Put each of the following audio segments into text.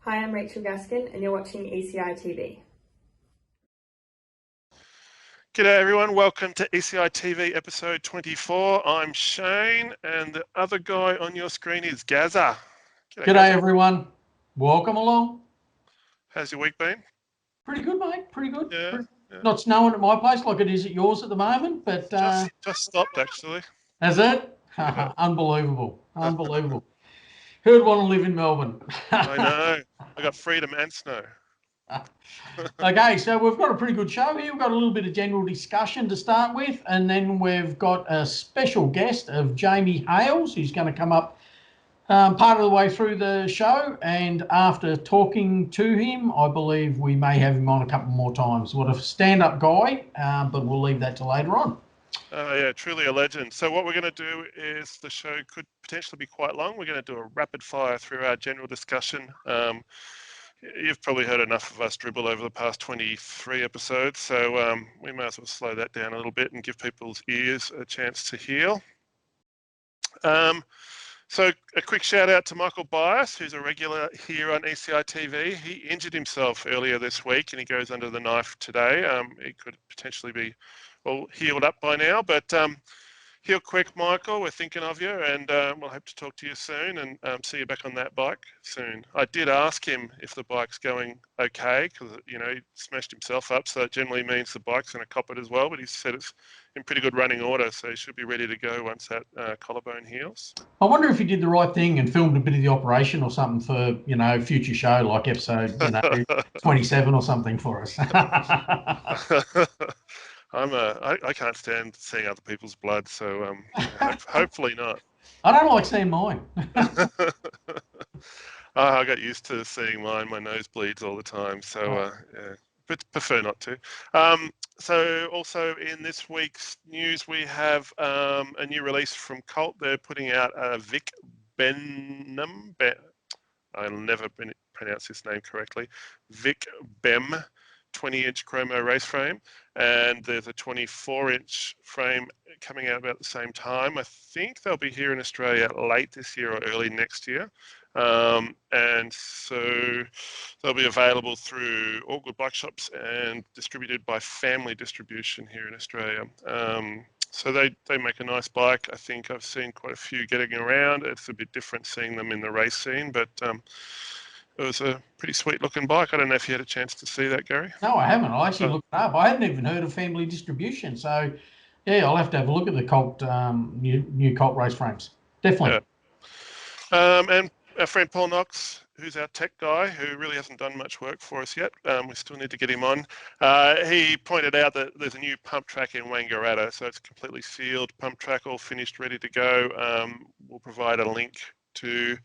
Hi, I'm Rachel Gaskin and you're watching ECITV. G'day everyone, welcome to ECITV episode 24. I'm Shane and the other guy on your screen is Gaza. G'day Gaza. everyone, welcome along. How's your week been? Pretty good, mate, pretty good. Yeah. Not snowing at my place like it is at yours at the moment, but... Just stopped actually. Has it? Unbelievable, unbelievable. Who'd want to live in Melbourne? I know, I got freedom and snow. Okay, so we've got a pretty good show here. We've got a little bit of general discussion to start with, and then we've got a special guest of Jamie Hales, who's going to come up part of the way through the show, and after talking to him, I believe we may have him on a couple more times. What a stand-up guy, but we'll leave that to later on. Yeah, truly a legend. So what we're going to do is the show could potentially be quite long. We're going to do a rapid fire through our general discussion. You've probably heard enough of us dribble over the past 23 episodes, so we may as well slow that down a little bit and give people's ears a chance to heal. So a quick shout out to Michael Bias, who's a regular here on ECITV. He injured himself earlier this week and he goes under the knife today. He could potentially be all healed up by now, but heal quick, Michael. We're thinking of you, and we'll hope to talk to you soon and see you back on that bike soon. I did ask him if the bike's going okay, because he smashed himself up, so it generally means the bike's going to cop it as well. But he said it's in pretty good running order, so he should be ready to go once that collarbone heals. I wonder if he did the right thing and filmed a bit of the operation or something for future show, like episode 27 or something for us. I can't stand seeing other people's blood, so hopefully not. I don't like seeing mine. I got used to seeing mine. My nose bleeds all the time, so yeah, but prefer not to. So also in this week's news, we have a new release from Colt. They're putting out a Vick Behm. I'll never pronounce this name correctly. Vick Behm 20-inch chromo race frame, and there's a 24-inch frame coming out about the same time. I think they'll be here in Australia late this year or early next year. And so they'll be available through all good bike shops and distributed by Family Distribution here in Australia. So they make a nice bike. I think I've seen quite a few getting around. It's a bit different seeing them in the race scene, but it was a pretty sweet looking bike. I don't know if you had a chance to see that, Gary. No, I haven't. I actually looked it up. I hadn't even heard of Family Distribution. So, yeah, I'll have to have a look at the Colt new Colt race frames. Definitely. Yeah. And our friend Paul Knox, who's our tech guy, who really hasn't done much work for us yet. We still need to get him on. He pointed out that there's a new pump track in Wangaratta, so it's a completely sealed pump track, all finished, ready to go. We'll provide a link to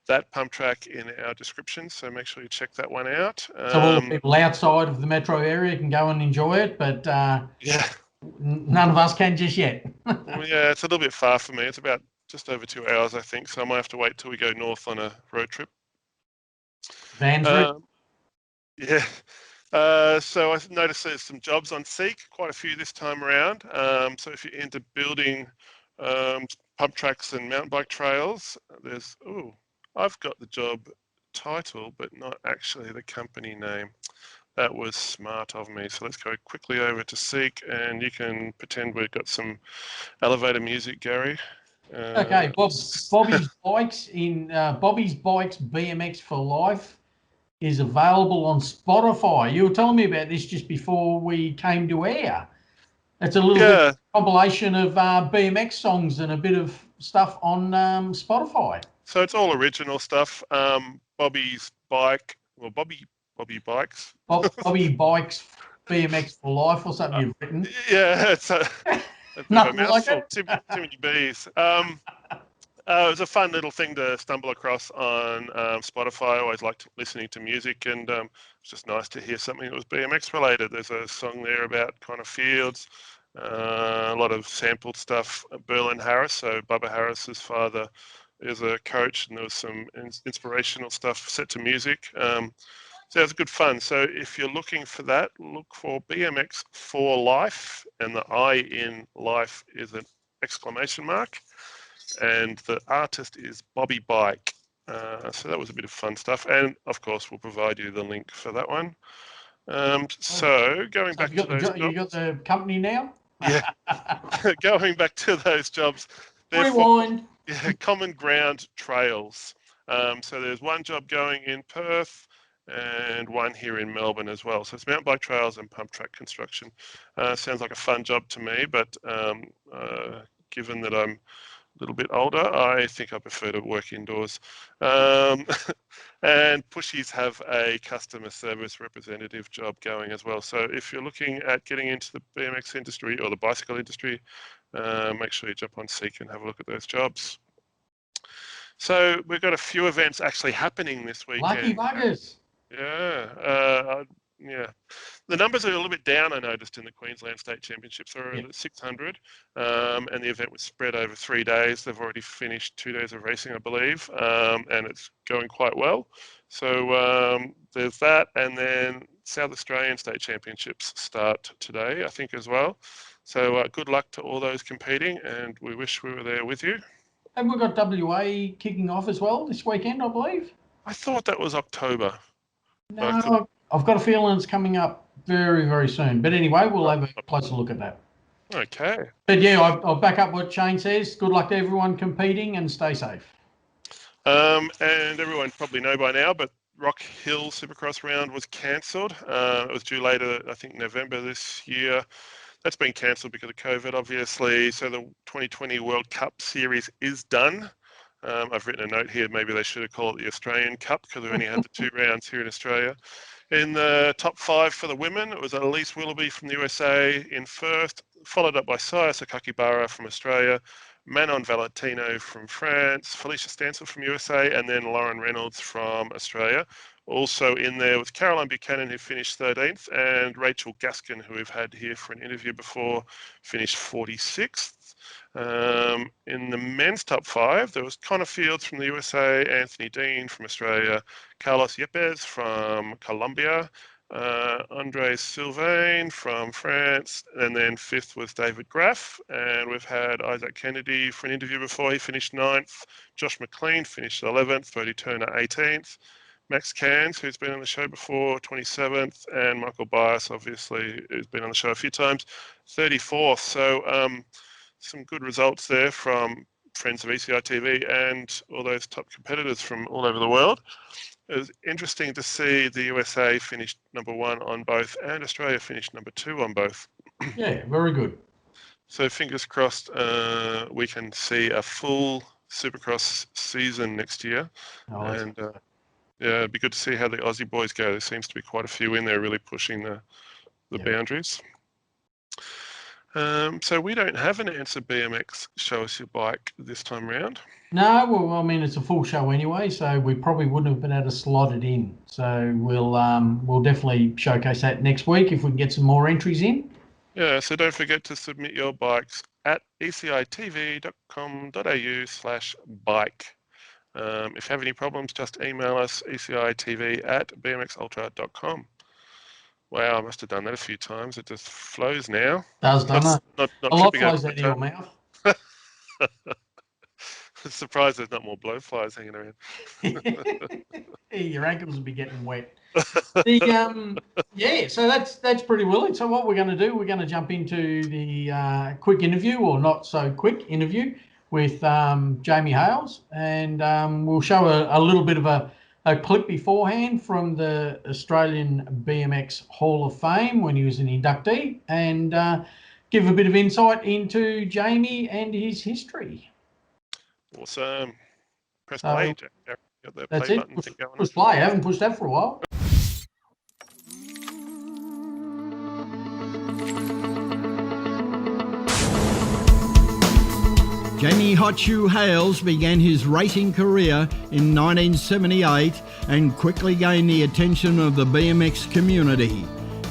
that pump track in our description, so make sure you check that one out. So all the people outside of the metro area can go and enjoy it, but yeah, none of us can just yet. Well, yeah, it's a little bit far for me. It's about just over 2 hours, I think, so I might have to wait till we go north on a road trip. Van trip? Yeah. So I noticed there's some jobs on Seek, quite a few this time around. So if you're into building pump tracks and mountain bike trails, I've got the job title, but not actually the company name. That was smart of me. So let's go quickly over to Seek, and you can pretend we've got some elevator music, Gary. Okay, Bobby's Bikes Bobby's Bikes BMX for Life is available on Spotify. You were telling me about this just before we came to air. It's a little bit of a compilation of BMX songs and a bit of stuff on Spotify. So it's all original stuff. Bobby's Bike, well, Bobby Bikes. Bobby Bikes BMX for Life or something you've written. Yeah, it's a nothing like it. Too many B's. It was a fun little thing to stumble across on Spotify. I always liked listening to music, and it's just nice to hear something that was BMX related. There's a song there about Connor Fields, a lot of sampled stuff. Berlin Harris, so Bubba Harris's father, is a coach, and there was some inspirational stuff set to music. So it was good fun. So if you're looking for that, look for BMX for Life, and the I in life is an exclamation mark. And the artist is Bobby Bike. So that was a bit of fun stuff. And of course, we'll provide you the link for that one. So going back to those jobs. You got the company now? Yeah. Going back to those jobs. Rewind. Yeah, common ground trails. So there's one job going in Perth and one here in Melbourne as well. So it's mountain bike trails and pump track construction. Sounds like a fun job to me, but given that I'm a little bit older, I think I prefer to work indoors. And Pushys have a customer service representative job going as well. So if you're looking at getting into the BMX industry or the bicycle industry, make sure you jump on Seek and have a look at those jobs. So we've got a few events actually happening this weekend. Lucky buggers. Yeah. The numbers are a little bit down, I noticed, in the Queensland State Championships. They're at 600, and the event was spread over 3 days. They've already finished 2 days of racing, I believe, and it's going quite well. So there's that, and then South Australian State Championships start today, I think, as well. So good luck to all those competing, and we wish we were there with you. And we've got WA kicking off as well this weekend, I believe. I thought that was October. No, I've got a feeling it's coming up very, very soon. But anyway, we'll have a closer look at that. Okay. But yeah, I'll back up what Shane says. Good luck to everyone competing and stay safe. And everyone probably know by now, but Rock Hill Supercross round was cancelled. It was due later, I think, November this year. That's been cancelled because of COVID, obviously. So the 2020 World Cup series is done. I've written a note here, maybe they should have called it the Australian Cup because we only had the 2 rounds here in Australia. In the top 5 for the women, it was Elise Willoughby from the USA in first, followed up by Saya Sakakibara from Australia, Manon Valentino from France, Felicia Stansel from USA, and then Lauren Reynolds from Australia. Also in there was Caroline Buchanan, who finished 13th, and Rachel Gaskin, who we've had here for an interview before, finished 46th. In the men's top 5, there was Connor Fields from the USA, Anthony Dean from Australia, Carlos Yepes from Colombia, Andres Sylvain from France, and then 5th was David Graff. And we've had Isaac Kennedy for an interview before, he finished 9th, Josh McLean finished 11th, Brody Turner 18th, Max Cairns, who's been on the show before, 27th, and Michael Bias, obviously, who's been on the show a few times, 34th. So some good results there from friends of ECITV and all those top competitors from all over the world. It was interesting to see the USA finished #1 on both and Australia finished #2 on both. Yeah, very good. So fingers crossed we can see a full Supercross season next year. Oh, and yeah, it'd be good to see how the Aussie boys go. There seems to be quite a few in there really pushing the boundaries. So we don't have an Answer BMX Show Us Your Bike this time round. No, well, I mean, it's a full show anyway, so we probably wouldn't have been able to slot it in. So we'll definitely showcase that next week if we can get some more entries in. Yeah, so don't forget to submit your bikes at ecitv.com.au/bike. If you have any problems, just email us ecitv@bmxultra.com. Wow, I must have done that a few times. It just flows now. Does, doesn't it? Not a lot tripping flows over out of your mouth. I'm surprised there's not more blowflies hanging around. Your ankles will be getting wet. Yeah, so that's pretty willing. So what we're going to do, we're going to jump into the quick interview, or not so quick interview, with Jamie Hales, and we'll show a little bit of a clip beforehand from the Australian BMX Hall of Fame when he was an inductee, and give a bit of insight into Jamie and his history. Awesome. Press play, Jack. Got the That's play it. button thing going on. Push play. I haven't pushed that for a while. Jamie Hotshoe Hales began his racing career in 1978 and quickly gained the attention of the BMX community.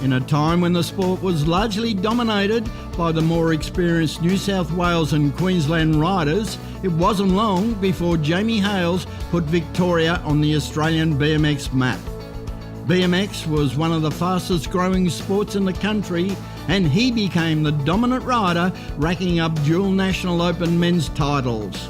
In a time when the sport was largely dominated by the more experienced New South Wales and Queensland riders, it wasn't long before Jamie Hales put Victoria on the Australian BMX map. BMX was one of the fastest growing sports in the country, and he became the dominant rider, racking up dual National Open men's titles.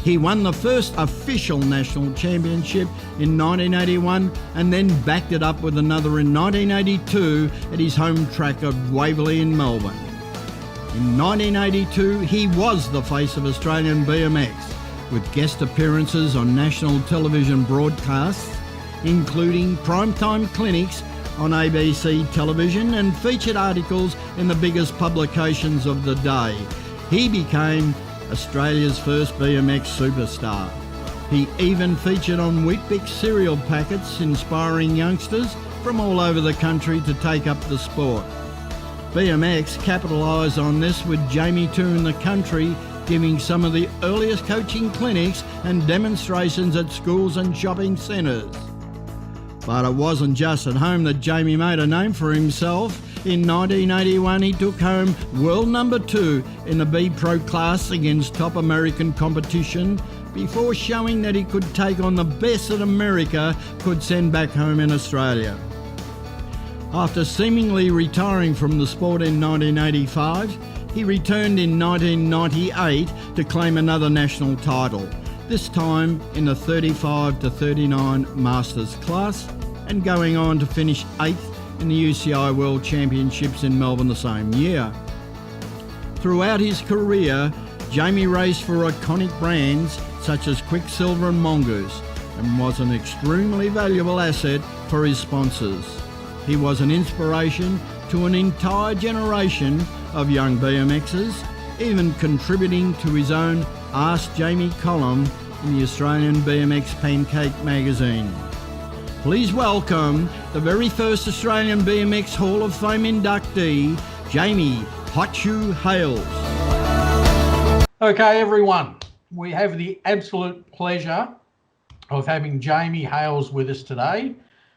He won the first official national championship in 1981 and then backed it up with another in 1982 at his home track of Waverley in Melbourne. In 1982, he was the face of Australian BMX, with guest appearances on national television broadcasts, including primetime clinics on ABC television and featured articles in the biggest publications of the day. He became Australia's first BMX superstar. He even featured on Weet-Bix cereal packets, inspiring youngsters from all over the country to take up the sport. BMX capitalised on this, with Jamie touring the country, giving some of the earliest coaching clinics and demonstrations at schools and shopping centres. But it wasn't just at home that Jamie made a name for himself. In 1981, he took home world number 2 in the B Pro class against top American competition, before showing that he could take on the best that America could send back home in Australia. After seemingly retiring from the sport in 1985, he returned in 1998 to claim another national title, this time in the 35 to 39 Masters class, and going on to finish 8th in the UCI World Championships in Melbourne the same year. Throughout his career, Jamie raced for iconic brands such as Quicksilver and Mongoose, and was an extremely valuable asset for his sponsors. He was an inspiration to an entire generation of young BMXers, even contributing to his own Ask Jamie column in the Australian BMX Pancake magazine. Please welcome the very first Australian BMX Hall of Fame inductee, Jamie Hales. Okay, everyone, we have the absolute pleasure of having Jamie Hales with us today.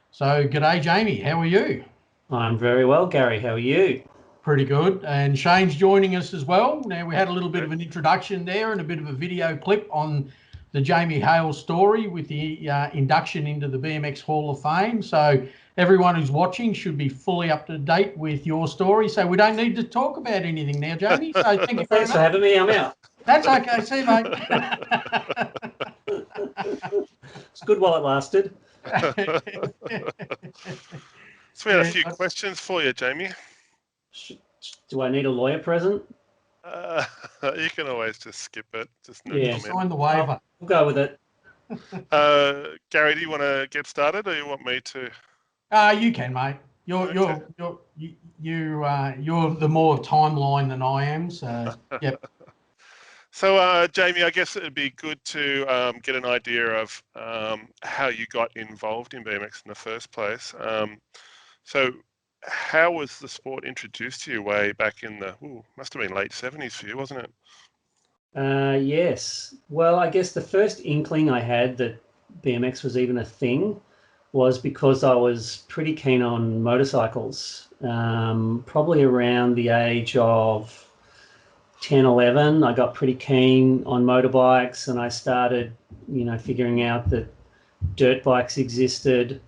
So, g'day, Jamie. How are you? I'm very well, Gary. How are you? Pretty good. And Shane's joining us as well. Now, we had a little bit of an introduction there and a bit of a video clip on the Jamie Hales story with the induction into the BMX Hall of Fame. So everyone who's watching should be fully up to date with your story. So we don't need to talk about anything now, Jamie. So thank you very Thanks much. for having me. I'm out. That's okay. See you, mate. It's good while it lasted. So we had a few questions for you, Jamie. Do I need a lawyer present? You can always just skip it. Just no Yeah. comment. Sign the waiver. We'll go with it. Gary, do you want to get started, or you want me to? You can, mate. You're the more timeline than I am. So yep. So, Jamie, I guess it'd be good to get an idea of how you got involved in BMX in the first place. So, how was the sport introduced to you way back in the, must have been late 70s for you, wasn't it? Yes. Well, I guess the first inkling I had that BMX was even a thing was because I was pretty keen on motorcycles. Probably around the age of 10, 11, I got pretty keen on motorbikes, and I started, figuring out that dirt bikes existed.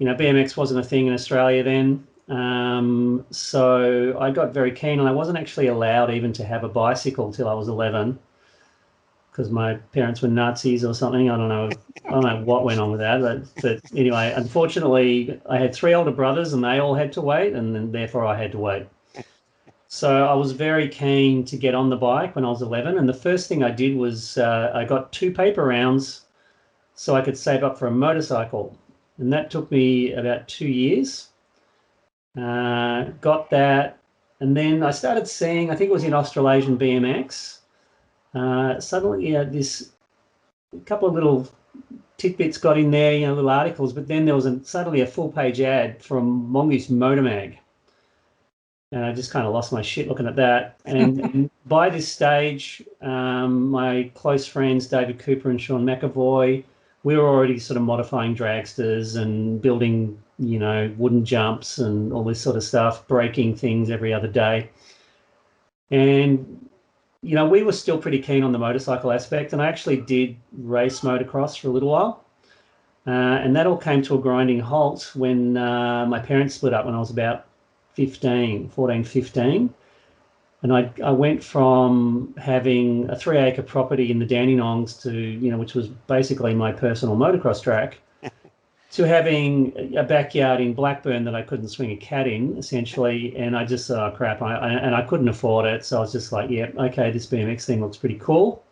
BMX wasn't a thing in Australia then. So I got very keen, and I wasn't actually allowed even to have a bicycle till I was 11 because my parents were Nazis or something. I don't know what went on with that. But anyway, unfortunately, I had 3 older brothers and they all had to wait, and then therefore I had to wait. So I was very keen to get on the bike when I was 11. And the first thing I did was I got 2 paper rounds so I could save up for a motorcycle. And that took me about 2 years. Got that, and then I started seeing, I think it was in Australasian BMX, suddenly this couple of little tidbits got in there, little articles, but then there was suddenly a full-page ad from Mongoose Motor Mag, and I just kind of lost my shit looking at that. And by this stage, my close friends David Cooper and Sean McAvoy, we were already sort of modifying dragsters and building wooden jumps and all this sort of stuff, breaking things every other day. And, we were still pretty keen on the motorcycle aspect, and I actually did race motocross for a little while. And that all came to a grinding halt when my parents split up when I was about 14, 15. And I went from having a 3-acre property in the Dandenongs to, which was basically my personal motocross track, to having a backyard in Blackburn that I couldn't swing a cat in, essentially. And I just thought, oh, crap, and I couldn't afford it. So I was just like, yeah, okay, this BMX thing looks pretty cool.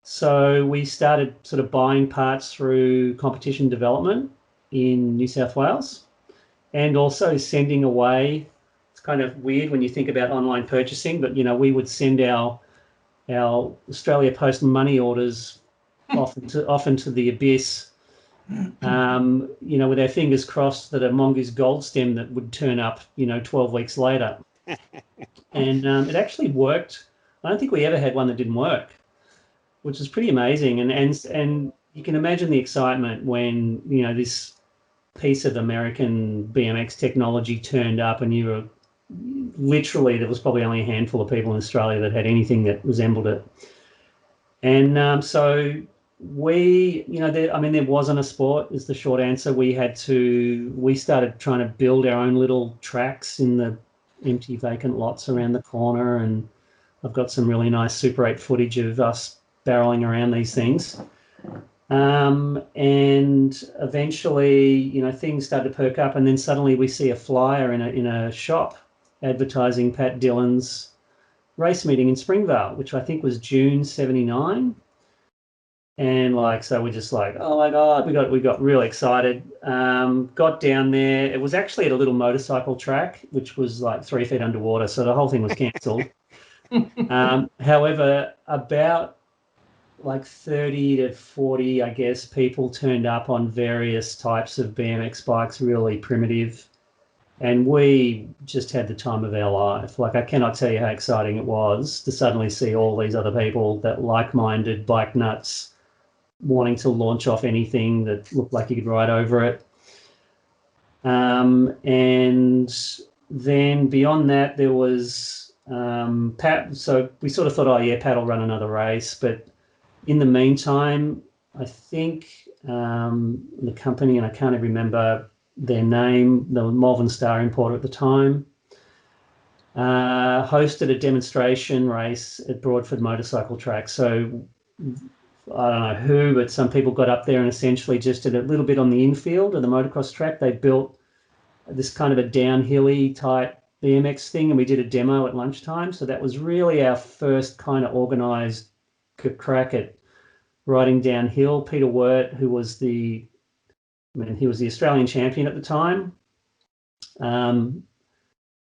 So we started sort of buying parts through competition development in New South Wales, and also sending away. It's kind of weird when you think about online purchasing, but we would send our Australia Post money orders off into the abyss, with our fingers crossed that a Mongoose gold stem that would turn up 12 weeks later. And it actually worked. I don't think we ever had one that didn't work, which is pretty amazing. And you can imagine the excitement when this piece of American BMX technology turned up, and you were literally, there was probably only a handful of people in Australia that had anything that resembled it. And so we, there wasn't a sport is the short answer. We started trying to build our own little tracks in the empty vacant lots around the corner, and I've got some really nice Super 8 footage of us barreling around these things. And eventually, things started to perk up, and then suddenly we see a flyer in a shop advertising Pat Dillon's race meeting in Springvale, which I think was June '79. And so we're just like, oh my God, we got really excited. Got down there. It was actually at a little motorcycle track, which was like 3 feet underwater. So the whole thing was cancelled. However, about 30 to 40, I guess, people turned up on various types of BMX bikes, really primitive. And we just had the time of our life. I cannot tell you how exciting it was to suddenly see all these other people that like-minded bike nuts wanting to launch off anything that looked like you could ride over it. And then beyond that, there was Pat. So we sort of thought, oh yeah, Pat will run another race. But in the meantime, I think the company, and I can't even remember their name, the Malvern Star importer at the time, hosted a demonstration race at Broadford Motorcycle Track. So I don't know who, but some people got up there and essentially just did a little bit on the infield of the motocross track. They built this kind of a downhilly type BMX thing, and we did a demo at lunchtime. So that was really our first kind of organised crack at riding downhill. Peter Wirt, who was he was the Australian champion at the time,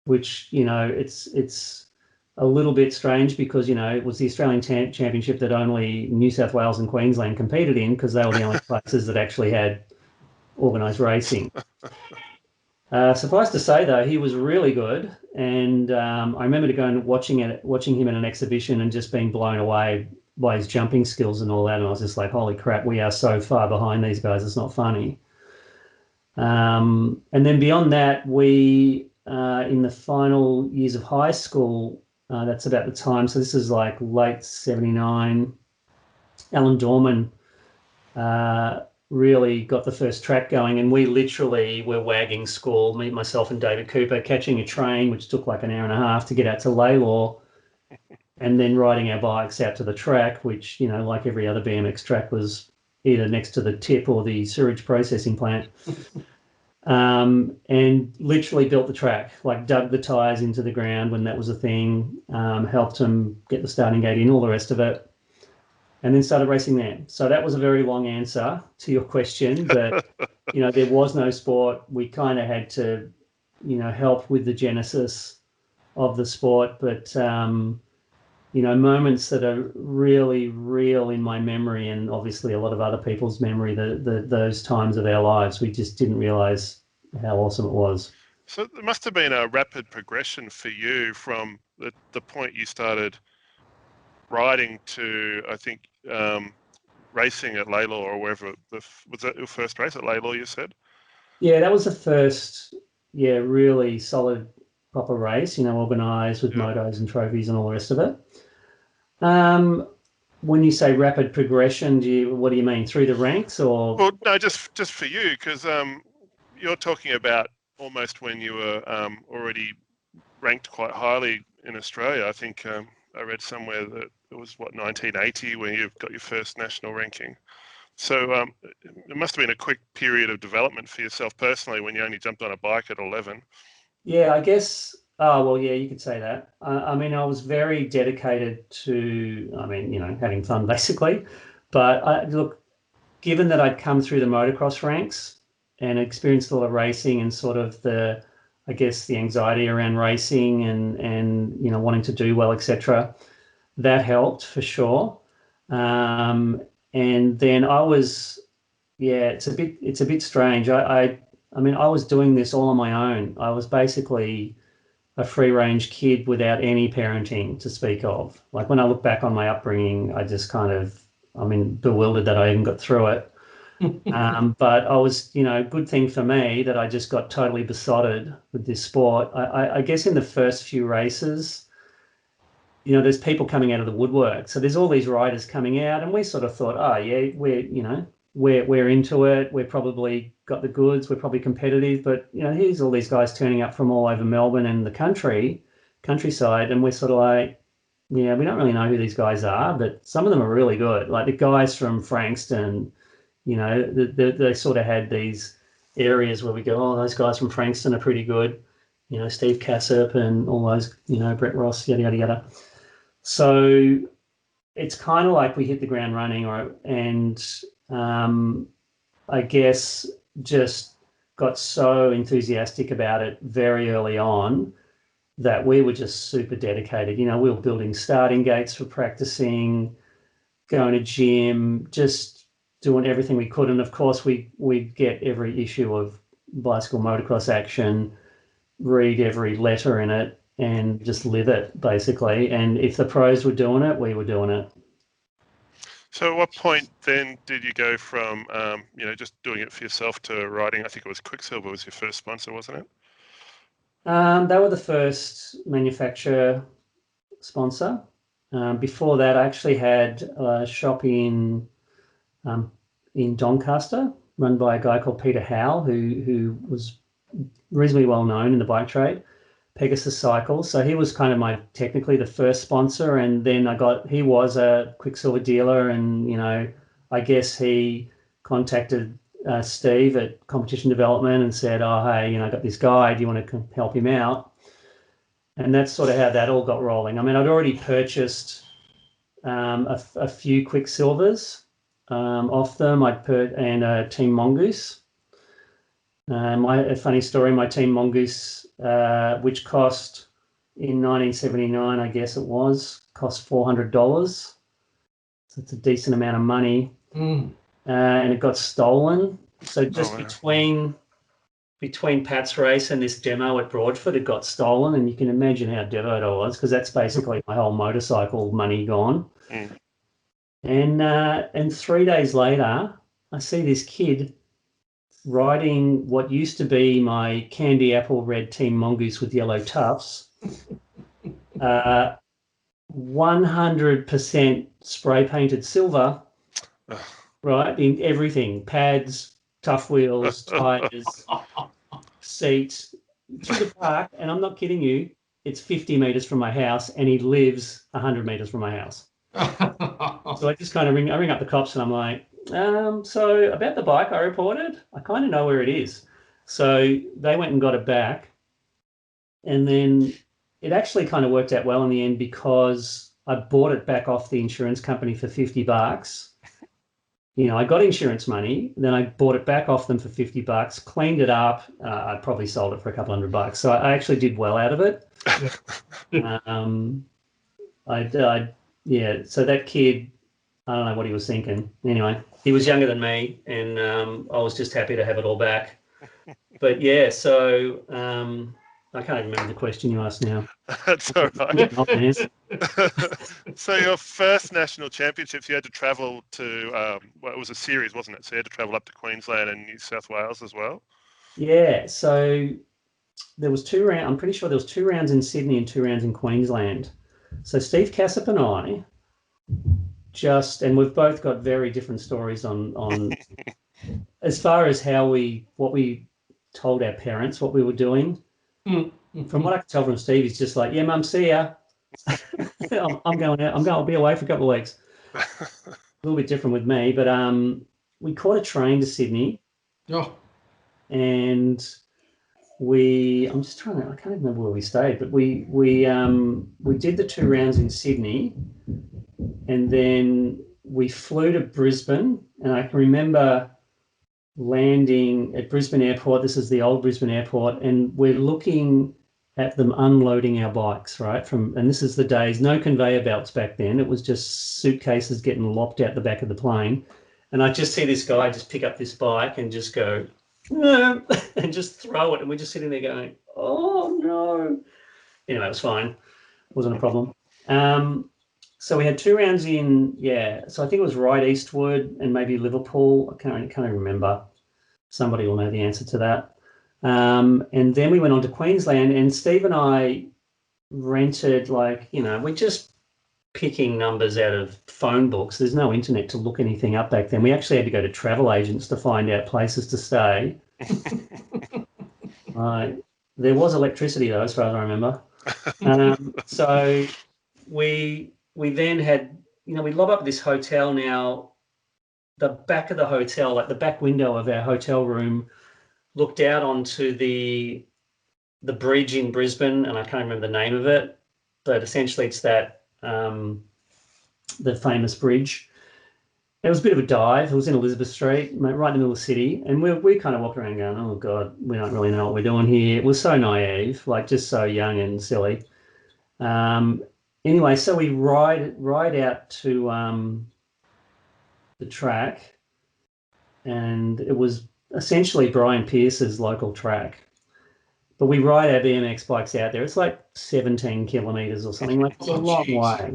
which, it's a little bit strange because, it was the Australian championship that only New South Wales and Queensland competed in, because they were the only places that actually had organised racing. Suffice to say, though, he was really good. And I remember going and watching him in an exhibition and just being blown away by his jumping skills and all that. And I was just like, holy crap, we are so far behind these guys. It's not funny. And then beyond that, we, in the final years of high school, that's about the time. So this is like late '79. Alan Dorman really got the first track going, and we literally were wagging school, myself and David Cooper, catching a train, which took like an hour and a half to get out to Laylaw, and then riding our bikes out to the track, which, like every other BMX track, was either next to the tip or the sewage processing plant. And literally built the track, dug the tyres into the ground when that was a thing, helped them get the starting gate in, all the rest of it, and then started racing there. So that was a very long answer to your question, but, there was no sport. We kind of had to, help with the genesis of the sport, but, moments that are really real in my memory, and obviously a lot of other people's memory, those times of our lives, we just didn't realise how awesome it was. So there must have been a rapid progression for you from the point you started riding to, I think, racing at Laylaw or wherever. Was that your first race at Laylaw, you said? Yeah, that was the first, really solid, proper race, organised with motos and trophies and all the rest of it. When you say rapid progression, what do you mean, through the ranks or? Well, no, just for you, because you're talking about almost when you were already ranked quite highly in Australia. I think I read somewhere that it was 1980 when you got your first national ranking. So it must have been a quick period of development for yourself personally when you only jumped on a bike at 11. Yeah, I guess. Oh, well, yeah, you could say that. I mean, I was very dedicated to, having fun basically. But look, given that I'd come through the motocross ranks and experienced a lot of racing and sort of the anxiety around racing and wanting to do well, etc., that helped for sure. And then I was, it's a bit strange. I was doing this all on my own. I was basically a free-range kid without any parenting to speak of. Like when I look back on my upbringing, I just bewildered that I even got through it. But I was, good thing for me that I just got totally besotted with this sport. I guess in the first few races, there's people coming out of the woodwork. So there's all these riders coming out, and we sort of thought, oh yeah, we're into it. We're probably got the goods. We're probably competitive. But here's all these guys turning up from all over Melbourne and the countryside, and we're sort of like, yeah, we don't really know who these guys are, but some of them are really good. Like the guys from Frankston, they sort of had these areas where we go, oh, those guys from Frankston are pretty good. Steve Cassip and all those, Brett Ross, yada yada yada. So it's kind of like we hit the ground running, I guess just got so enthusiastic about it very early on that we were just super dedicated. We were building starting gates for practicing, going to gym, just doing everything we could. And of course, we'd get every issue of Bicycle Motocross Action, read every letter in it, and just live it basically. And if the pros were doing it, we were doing it. So at what point then did you go from, just doing it for yourself to riding? I think it was Quicksilver was your first sponsor, wasn't it? They were the first manufacturer sponsor. Before that, I actually had a shop in Doncaster run by a guy called Peter Howell, who was reasonably well known in the bike trade, Pegasus Cycles. So he was kind of technically the first sponsor, and then he was a Quicksilver dealer, and I guess he contacted Steve at Competition Development and said, oh hey, I got this guy, do you want to help him out? And that's sort of how that all got rolling. I mean, I'd already purchased a few Quicksilvers off them. And a Team Mongoose. A funny story, my Team Mongoose, which cost in 1979, I guess it cost $400. So it's a decent amount of money. And it got stolen. So just between Pat's race and this demo at Broadford, it got stolen. And you can imagine how devoted I was, because that's basically my whole motorcycle money gone. And 3 days later, I see this kid riding what used to be my candy apple red Team Mongoose with yellow tufts, 100% spray painted silver, right, in everything, pads, tough wheels, tires, seats, through the park. And I'm not kidding you, it's 50 meters from my house, and he lives 100 meters from my house. So I just kind of ring up the cops, and I'm like, so about the bike I reported, I kind of know where it is. So they went and got it back. And then it actually kind of worked out well in the end, because I bought it back off the insurance company for $50. I got insurance money, then I bought it back off them for $50, cleaned it up. I probably sold it for a couple $100. So I actually did well out of it. So that kid, I don't know what he was thinking. Anyway, he was younger than me, and I was just happy to have it all back. But yeah, so I can't even remember the question you asked now. That's all right. So your first national championships, you had to travel to, it was a series, wasn't it? So you had to travel up to Queensland and New South Wales as well? Yeah, so there was 2 rounds. I'm pretty sure there was 2 rounds in Sydney and 2 rounds in Queensland. So Steve Cassip and I and we've both got very different stories on as far as what we told our parents what we were doing. from what I can tell from Steve, he's just like, yeah, Mum, see ya. I'm going out. I'll be away for a couple of weeks. A little bit different with me, but we caught a train to Sydney, Oh, and I'm just trying to, I can't even remember where we stayed, but we did the 2 rounds in Sydney, and then we flew to Brisbane, and I can remember landing at Brisbane Airport. This is the old Brisbane Airport, and we're looking at them unloading our bikes, right? And this is the days, no conveyor belts back then. It was just suitcases getting lopped out the back of the plane. And I just see this guy just pick up this bike and just go, no, and just throw it. And we're just sitting there going, oh no. Anyway, it was fine. Wasn't a problem. So we had 2 rounds in, so I think it was Ryde Eastwood and maybe Liverpool. I can't even remember. Somebody will know the answer to that. And then we went on to Queensland, and Steve and I rented, we're just picking numbers out of phone books. There's no internet to look anything up back then. We actually had to go to travel agents to find out places to stay. There was electricity though, as far as I remember. So we then had, we lob up this hotel now. The back of the hotel, like the back window of our hotel room, looked out onto the bridge in Brisbane, and I can't remember the name of it, but essentially it's that the famous bridge. It was a bit of a dive. It was in Elizabeth Street, right in the middle of the city, and we kind of walked around going, oh God, we don't really know what we're doing here. It was so naive, just so young and silly. Anyway, so we ride out to the track, and it was essentially Brian Pearce's local track. But we ride our BMX bikes out there. It's like 17 kilometres or something. It's a long way.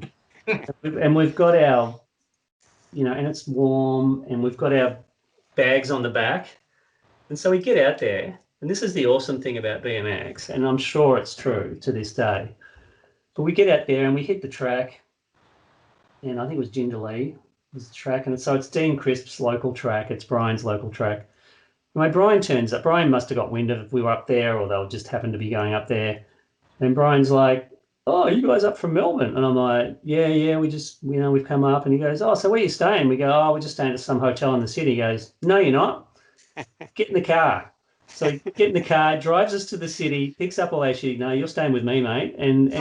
And we've got our, and it's warm, and we've got our bags on the back. And so we get out there, and this is the awesome thing about BMX, and I'm sure it's true to this day. But we get out there and we hit the track, and I think it was Gingerlee was the track. And so it's Dean Crisp's local track. It's Brian's local track. Anyway, Brian turns up. Brian must have got wind of if we were up there, or they'll just happen to be going up there. And Brian's like, oh, you guys up from Melbourne? And I'm like, yeah, we just, we've come up. And he goes, oh, so where are you staying? We go, oh, we're just staying at some hotel in the city. He goes, no, you're not. Get in the car. So get in the car, drives us to the city, picks up all our shit. No, you're staying with me, mate. And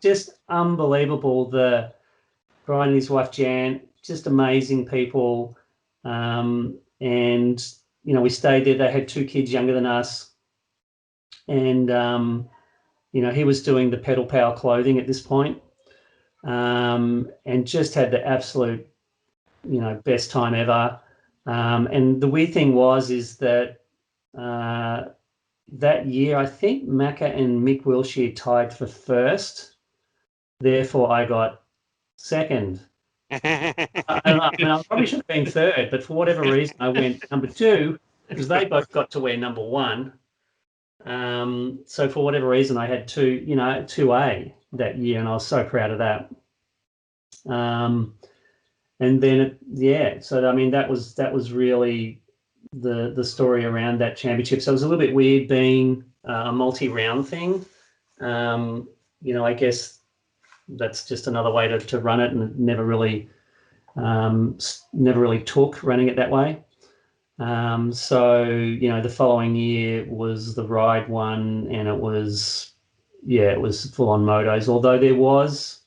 just unbelievable. The Brian and his wife, Jan, just amazing people. And we stayed there. They had 2 kids younger than us. And, he was doing the pedal power clothing at this point, and just had the absolute, best time ever. And the weird thing is that that year, I think Macca and Mick Wilshire tied for first. Therefore, I got second. I probably should have been third, but for whatever reason, I went number 2 because they both got to wear number 1. So for whatever reason, I had 2A that year, and I was so proud of that. And then, so I mean, that was really the story around that championship. So it was a little bit weird being a multi-round thing. I guess that's just another way to run it, and it never really took running it that way. So the following year was the Ride one, and it was full on motos, although there was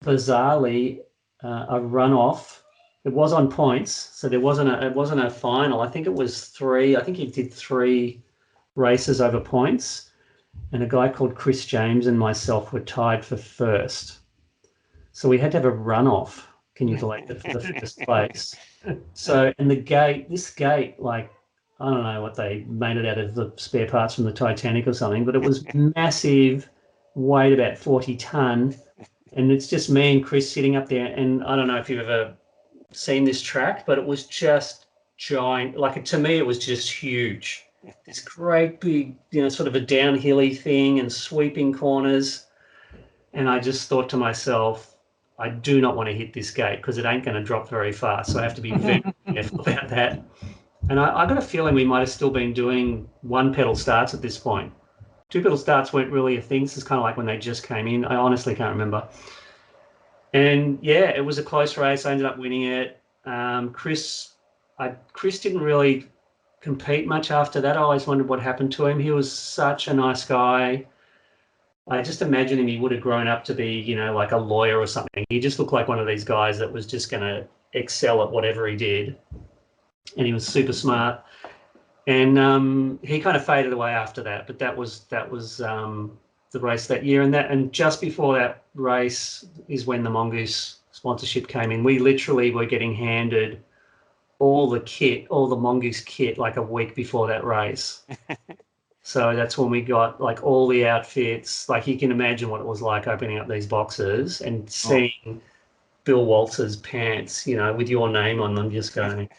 bizarrely a runoff. It was on points, so it wasn't a final. I think it was 3. I think he did 3 races over points, and a guy called Chris James and myself were tied for first. So we had to have a runoff. Can you believe it, for the first place? So, and this gate, I don't know what they made it out of, the spare parts from the Titanic or something, but it was massive, weighed about 40 ton. And it's just me and Chris sitting up there. And I don't know if you've ever seen this track, but it was just giant. To me, it was just huge. This great big, sort of a downhilly thing and sweeping corners. And I just thought to myself, I do not want to hit this gate because it ain't going to drop very fast. So I have to be very careful about that. And I got a feeling we might have still been doing 1 pedal starts at this point. two-pedal starts weren't really a thing. This is kind of like when they just came in. I honestly can't remember. And yeah, it was a close race. I ended up winning it. Chris didn't really compete much after that. I always wondered what happened to him. He was such a nice guy. I just imagine him, he would have grown up to be, you know, like a lawyer or something. He just looked like one of these guys that was just going to excel at whatever he did. And he was super smart. And he kind of faded away after that. But that was the race that year. And just before that race is when the Mongoose sponsorship came in. We literally were getting handed all the Mongoose kit like a week before that race. So that's when we got like all the outfits. Like you can imagine what it was like opening up these boxes and seeing Bill Walters' pants, you know, with your name on them, just going,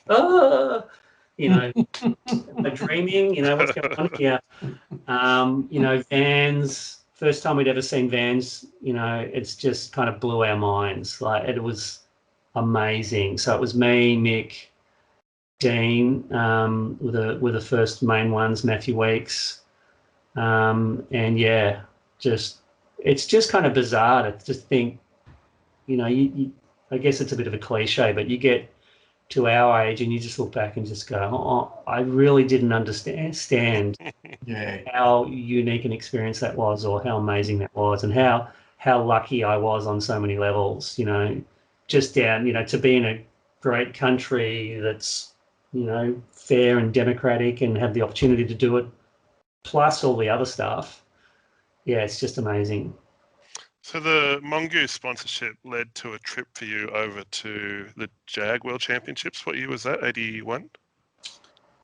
you know, am I dreaming? You know, what's going on here? You know, Vans, first time we'd ever seen Vans, you know, it's just kind of blew our minds. Like it was amazing. So it was me, Mick, Dean, with the first main ones, Matthew Weeks, and yeah, it's just kind of bizarre to just think, you know, you I guess it's a bit of a cliche, but you get to our age and you just look back and just go, oh, I really didn't understand how unique an experience that was, or how amazing that was, and how lucky I was on so many levels, you know, just down, you know, to be in a great country that's, you know, fair and democratic and have the opportunity to do it, plus all the other stuff. Yeah, it's just amazing. So the Mongoose sponsorship led to a trip for you over to the Jag World Championships. What year was that? 81?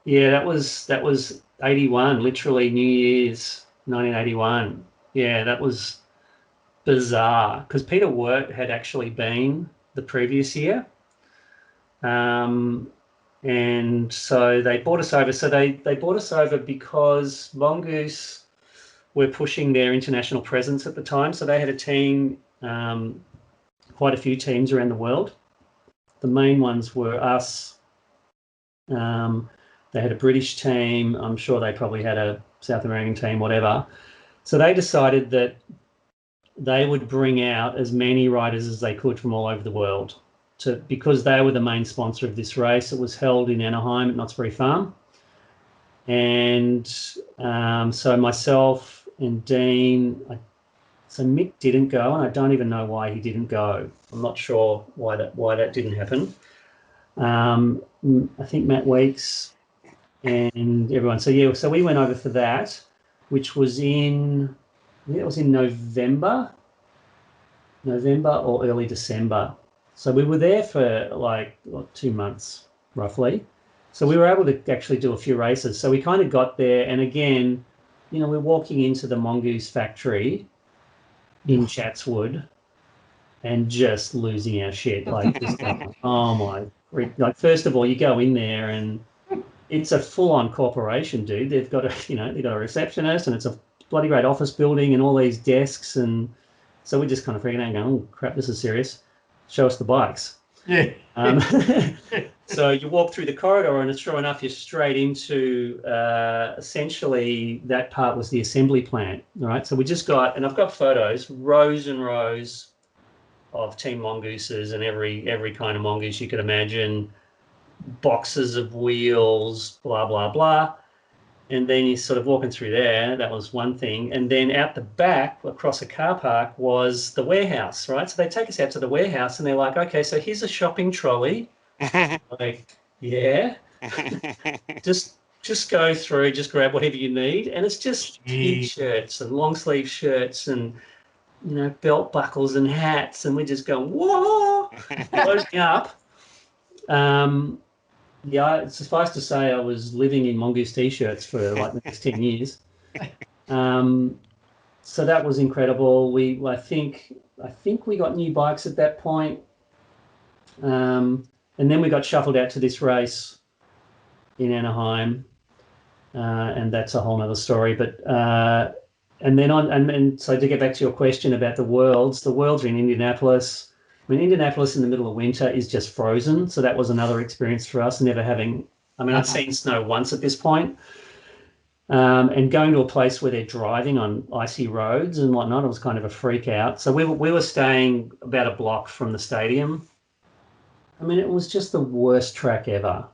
Yeah, that was 81, literally New Year's 1981. Yeah, that was bizarre because Peter Wirt had actually been the previous year. And so they brought us over. So they brought us over because Mongoose were pushing their international presence at the time. So they had a team, quite a few teams around the world. The main ones were us. They had a British team. I'm sure they probably had a South American team, whatever. So they decided that they would bring out as many riders as they could from all over the world, because they were the main sponsor of this race. It was held in Anaheim at Knott's Berry Farm. And so myself and Dean, so Mick didn't go, and I don't even know why he didn't go. I'm not sure why that didn't happen. I think Matt Weeks and everyone. So yeah, so we went over for that, which was in November or early December. So we were there for like 2 months, roughly. So we were able to actually do a few races. So we kind of got there, and again, you know, we're walking into the Mongoose factory in Chatswood and just losing our shit. Like, just like, oh my, like, first of all, you go in there and it's a full-on corporation, dude. They've got a receptionist, and it's a bloody great office building and all these desks. And so we just kind of freaking out and going, oh crap, this is serious. Show us the bikes. Yeah. So you walk through the corridor, and sure enough, you're straight into essentially that part was the assembly plant. All right. So we just got, and I've got photos, rows and rows of Team Mongooses and every kind of mongoose you could imagine, boxes of wheels, blah, blah, blah. And then you're sort of walking through there. That was one thing. And then out the back, across a car park, was the warehouse, right? So they take us out to the warehouse, and they're like, okay, so here's a shopping trolley. Like, yeah. just go through, just grab whatever you need. And it's just T-shirts and long sleeve shirts and, you know, belt buckles and hats. And we just go, whoa, loading up. Yeah, it's suffice to say I was living in Mongoose T-shirts for like the next 10 years. So that was incredible. I think we got new bikes at that point. And then we got shuffled out to this race in Anaheim. And that's a whole nother story. But and then and so to get back to your question about the worlds are in Indianapolis. I mean, Indianapolis in the middle of winter is just frozen. So that was another experience for us, never having, I mean, I'd seen snow once at this point. and going to a place where they're driving on icy roads and whatnot. It was kind of a freak out. So we were staying about a block from the stadium. I mean, it was just the worst track ever.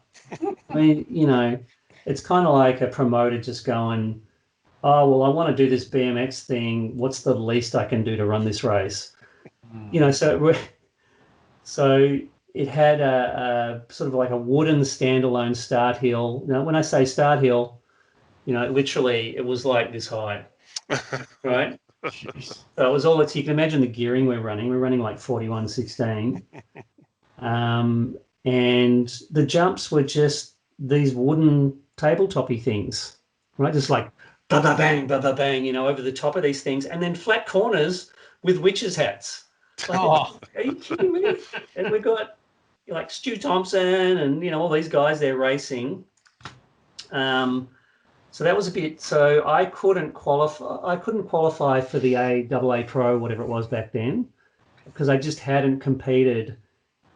I mean, you know, it's kind of like a promoter just going, oh, well, I want to do this BMX thing. What's the least I can do to run this race? You know, so it had a sort of like a wooden standalone start hill. Now, when I say start hill, you know, literally it was like this high, right? So it was all, you can imagine the gearing we're running. We're running like 41.16. And the jumps were just these wooden tabletop-y things, right? Just like ba-ba-bang, you know, over the top of these things. And then flat corners with witches' hats. Like, Oh. are you kidding me? And we've got like Stu Thompson and, you know, all these guys there racing. So that was a bit, so I couldn't qualify for the AAA Pro, whatever it was back then, because I just hadn't competed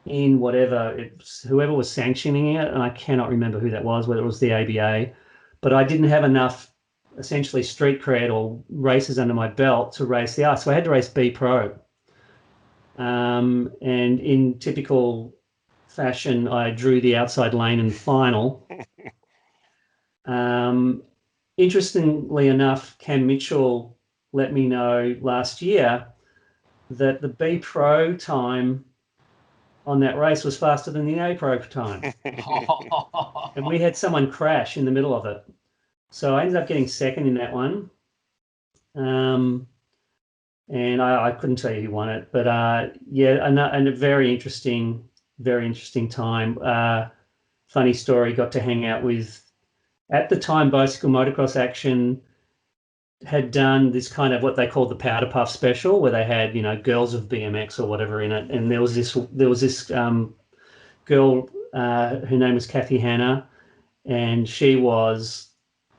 in whoever was sanctioning it, and I cannot remember who that was, whether it was the ABA, but I didn't have enough essentially street cred or races under my belt to race the R. So I had to race B Pro. And in typical fashion, I drew the outside lane in the final. Interestingly enough, Cam Mitchell let me know last year that the B Pro time on that race was faster than the A Pro time. And we had someone crash in the middle of it. So I ended up getting second in that one. And I couldn't tell you who won it, but yeah, and a very interesting time. Funny story, got to hang out with, at the time, Bicycle Motocross Action had done this kind of what they called the Powder Puff special, where they had, you know, girls of BMX or whatever in it, and there was this girl, her name was Kathy Hanna, and she was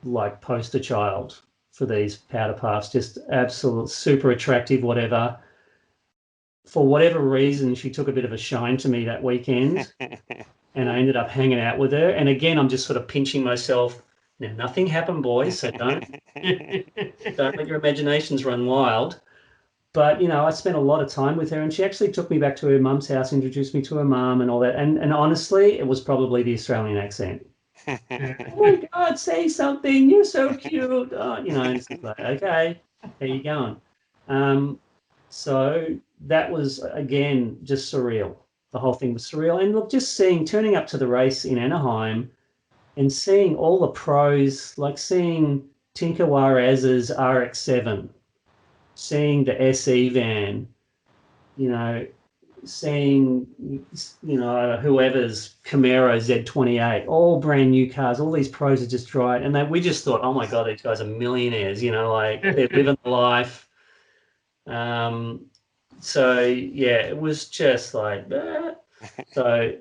like poster child for these Powder Puffs, just absolute super attractive, whatever. For whatever reason, she took a bit of a shine to me that weekend, and I ended up hanging out with her. And again, I'm just sort of pinching myself. Now, nothing happened, boys, so don't let your imaginations run wild. But, you know, I spent a lot of time with her, and she actually took me back to her mum's house, introduced me to her mum and all that. And honestly, it was probably the Australian accent. Oh my God, say something. You're so cute. Oh, you know, it's like, okay, how you going? So that was, again, just surreal. The whole thing was surreal. And look, just turning up to the race in Anaheim and seeing all the pros, like seeing Tinker Juarez's RX-7, seeing the SE van, you know, seeing, you know, whoever's Camaro Z28, all brand new cars, all these pros are just right. And we just thought, oh my God, these guys are millionaires, you know, like they're living the life. So yeah, it was just like, so,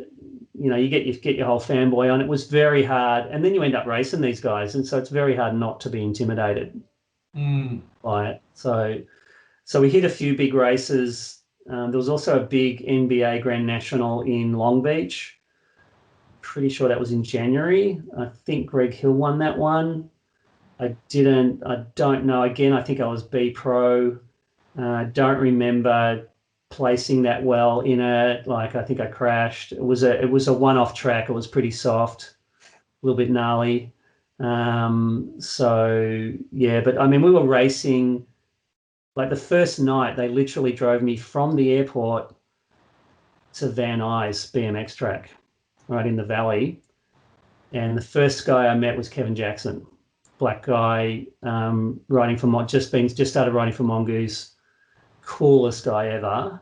you know, you get your whole fanboy on. It was very hard. And then you end up racing these guys. And so it's very hard not to be intimidated by it. So we hit a few big races. There was also a big NBA Grand National in Long Beach. Pretty sure that was in January. I think Greg Hill won that one. I don't know. Again, I think I was B Pro. I don't remember placing that well in it. Like, I think I crashed. It was a one-off track. It was pretty soft, a little bit gnarly. So yeah, but I mean, we were racing. Like the first night, they literally drove me from the airport to Van Nuys BMX track, right in the valley. And the first guy I met was Kevin Jackson, black guy, riding for just started riding for Mongoose. Coolest guy ever.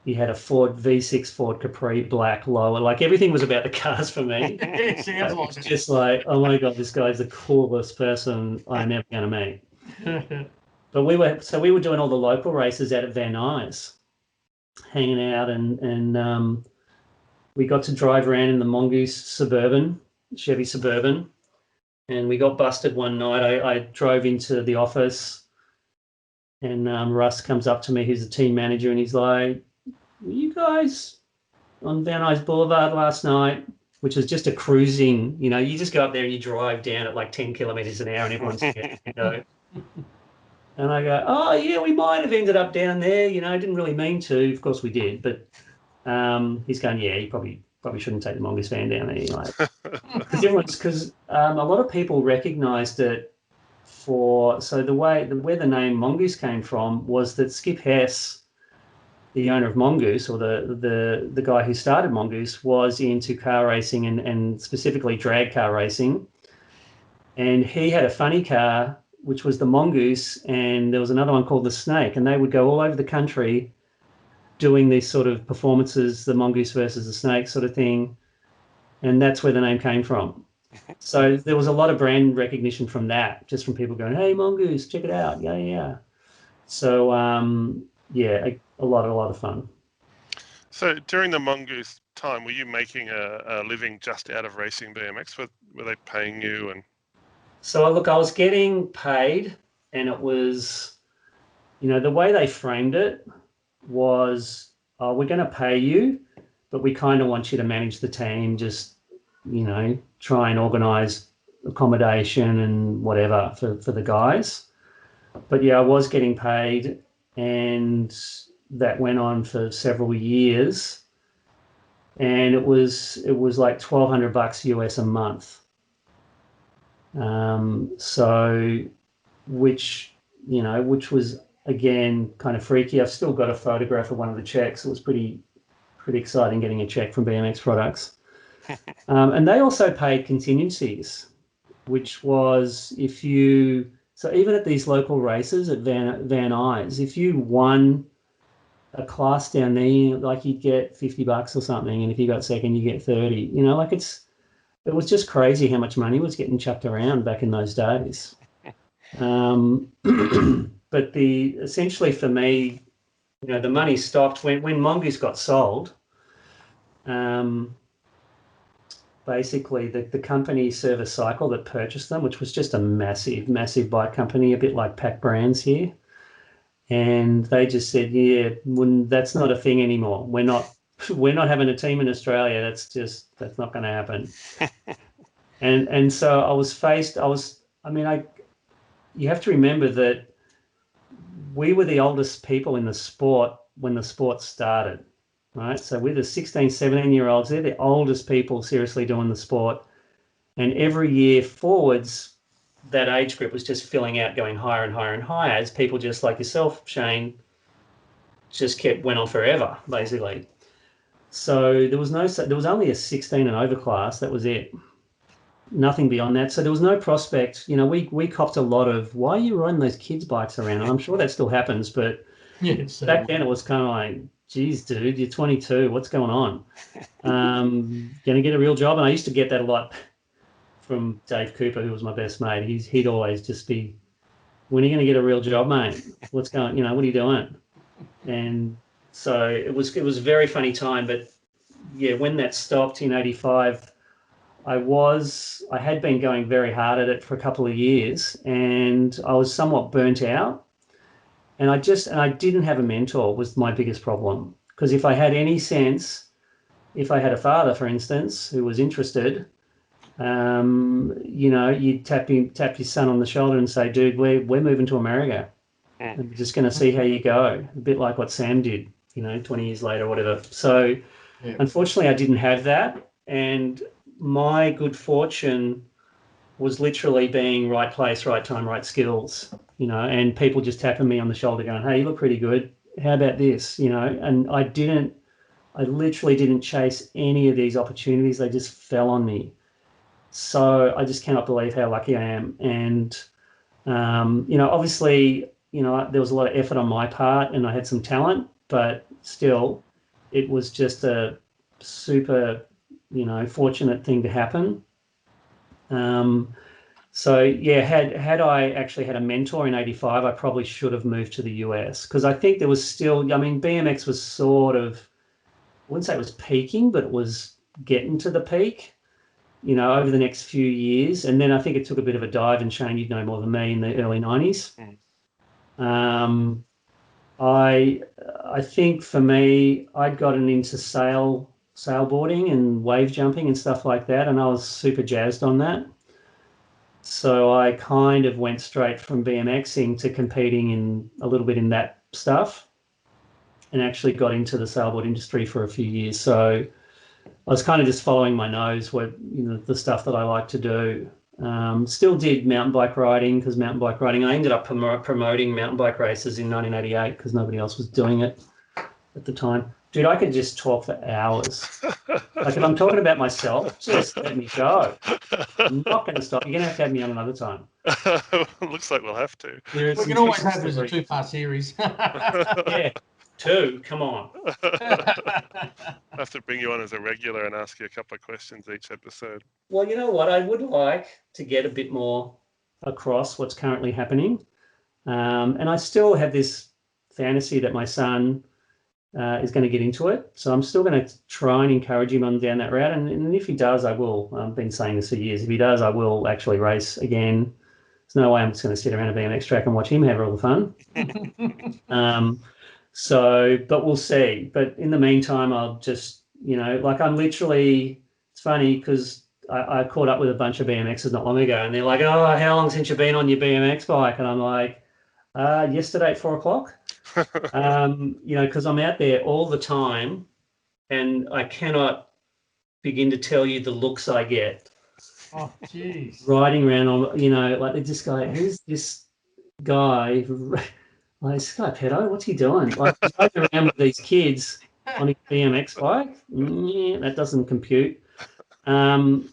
He had a V6 Ford Capri, black, lower. Like, everything was about the cars for me. Sounds like it. Just like, oh my God, this guy's the coolest person I'm ever going to meet. But we were doing all the local races out at Van Nuys, hanging out, and we got to drive around in the Mongoose Chevy Suburban, and we got busted one night. I drove into the office, and Russ comes up to me, who's the team manager, and he's like, "Were you guys on Van Nuys Boulevard last night?" which is just a cruising, you just go up there and you drive down at like 10 kilometers an hour and everyone's scared, And I go, oh yeah, we might have ended up down there, didn't really mean to. Of course we did, but he's going, yeah, you probably shouldn't take the Mongoose van down there, because a lot of people recognised it where the name Mongoose came from was that Skip Hess, the owner of Mongoose, or the guy who started Mongoose, was into car racing and specifically drag car racing. And he had a funny car, which was the Mongoose, and there was another one called the Snake, and they would go all over the country doing these sort of performances, the Mongoose versus the Snake sort of thing. And that's where the name came from. So there was a lot of brand recognition from that, just from people going, hey, Mongoose, check it out. Yeah. So, a lot of fun. So during the Mongoose time, were you making a living just out of racing BMX? Were they paying you? And so I was getting paid, and it was, the way they framed it was, we're going to pay you, but we kind of want you to manage the team, just, try and organise accommodation and whatever for the guys. But yeah, I was getting paid, and that went on for several years, and it was like $1,200 US a month. Which was again kind of freaky. I've still got a photograph of one of the checks. It was pretty exciting getting a check from BMX Products. And they also paid contingencies, which was so even at these local races at Van Nuys, if you won a class down there, like you'd get $50 or something, and if you got second, you get 30. It was just crazy how much money was getting chucked around back in those days. But essentially for me, the money stopped when Mongoose got sold. Basically, the company Service Cycle that purchased them, which was just a massive bike company, a bit like Pack Brands here. And they just said, yeah, that's not a thing anymore. We're not having a team in Australia. That's not going to happen. and so you have to remember that we were the oldest people in the sport when the sport started, right? So we're the 16, 17-year-olds. They're the oldest people seriously doing the sport. And every year forwards, that age group was just filling out, going higher and higher and higher, as people just like yourself, Shane, just went on forever, basically. So there was only a 16 and over class. That was it. Nothing beyond that. So there was no prospect. We copped a lot of, why are you riding those kids' bikes around? And I'm sure that still happens, but back then it was kind of like, geez, dude, you're 22. What's going on? Going to get a real job? And I used to get that a lot from Dave Cooper, who was my best mate. He'd always just be, when are you going to get a real job, mate? What's going, what are you doing? And so it was a very funny time. But yeah, when that stopped in 85, I had been going very hard at it for a couple of years, and I was somewhat burnt out. And I didn't have a mentor was my biggest problem. Because if I had any sense, if I had a father, for instance, who was interested, you'd tap your son on the shoulder and say, dude, we're moving to America. And we're just going to see how you go. A bit like what Sam did, 20 years later or whatever. So Unfortunately, I didn't have that. And my good fortune was literally being right place, right time, right skills, and people just tapping me on the shoulder going, hey, you look pretty good. How about this? And I literally didn't chase any of these opportunities. They just fell on me. So I just cannot believe how lucky I am. And, obviously, there was a lot of effort on my part and I had some talent, but still it was just a super, fortunate thing to happen. So yeah, had I actually had a mentor in 85, I probably should have moved to the US, because I think there was still, BMX was sort of, I wouldn't say it was peaking, but it was getting to the peak, over the next few years. And then I think it took a bit of a dive, and Shane, you'd know more than me, in the early 90s. I think for me, I'd gotten into sail sailboarding and wave jumping and stuff like that, and I was super jazzed on that. So I kind of went straight from BMXing to competing in a little bit in that stuff, and actually got into the sailboard industry for a few years. So I was kind of just following my nose, the stuff that I like to do. Still did mountain bike riding, because mountain bike riding, I ended up promoting mountain bike races in 1988 because nobody else was doing it at the time. Dude, I could just talk for hours. Like, if I'm talking about myself, just let me go. I'm not going to stop. You're going to have me on another time. Looks like we'll have to. We can always have this as a 2-part series. Yeah, 2. Come on. I have to bring you on as a regular and ask you a couple of questions each episode. Well, you know what? I would like to get a bit more across what's currently happening. And I still have this fantasy that my son is going to get into it. So I'm still going to try and encourage him on down that route. And if he does, I will. I've been saying this for years. If he does, I will actually race again. There's no way I'm just going to sit around a BMX track and watch him have all the fun. But we'll see. But in the meantime, I'll just, I'm literally, it's funny because I caught up with a bunch of BMXers not long ago, and they're like, oh, how long since you've been on your BMX bike? And I'm like, yesterday at 4 o'clock. Because I'm out there all the time, and I cannot begin to tell you the looks I get. Oh, jeez. Riding around on, like this guy, who's this guy? Like, this guy pedo, what's he doing? Like, he's riding around with these kids on his BMX bike. That doesn't compute. And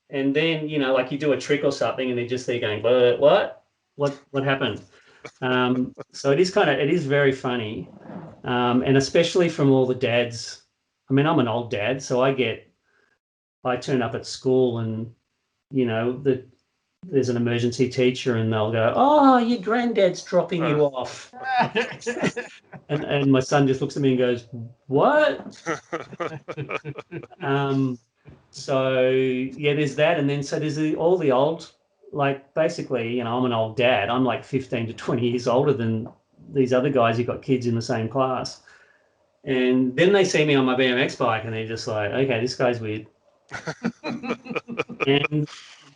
then, like you do a trick or something, and they're just there going, what happened? So it is very funny. And especially from all the dads. I mean, I'm an old dad, so I turn up at school and, there's an emergency teacher and they'll go, oh, your granddad's dropping you off. and my son just looks at me and goes, what? So, yeah, there's that. And then so there's all the old, like, basically, I'm an old dad. I'm like 15 to 20 years older than these other guys who've got kids in the same class. And then they see me on my BMX bike and they're just like, okay, this guy's weird. And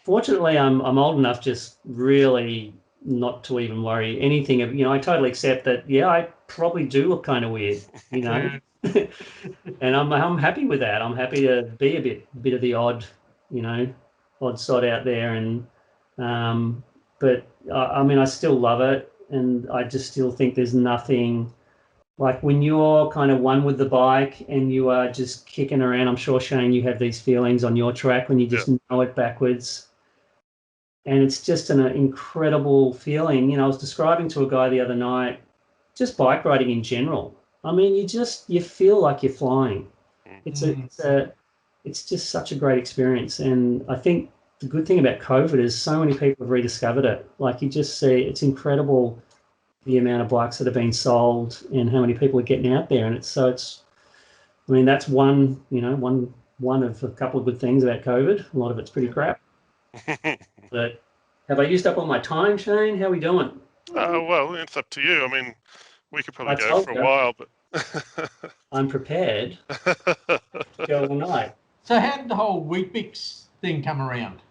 fortunately, I'm old enough just really not to even worry anything. I totally accept that, yeah, I probably do look kind of weird, and I'm happy with that. I'm happy to be a bit of the odd sod out there. And but I mean, I still love it, and I just still think there's nothing like when you're kind of one with the bike and you are just kicking around. I'm sure, Shane, you have these feelings on your track when you just know it backwards. And it's just an incredible feeling. I was describing to a guy the other night, just bike riding in general. I mean, you feel like you're flying. It's just such a great experience. And I think the good thing about COVID is so many people have rediscovered it. Like, you just see, it's incredible the amount of bikes that are being sold and how many people are getting out there. And that's one of a couple of good things about COVID. A lot of it's pretty crap. But have I used up all my time, Shane? How are we doing? Well, it's up to you. I mean, we could probably go for a while, but I'm prepared to go all night. So how did the whole Vick Behm thing come around?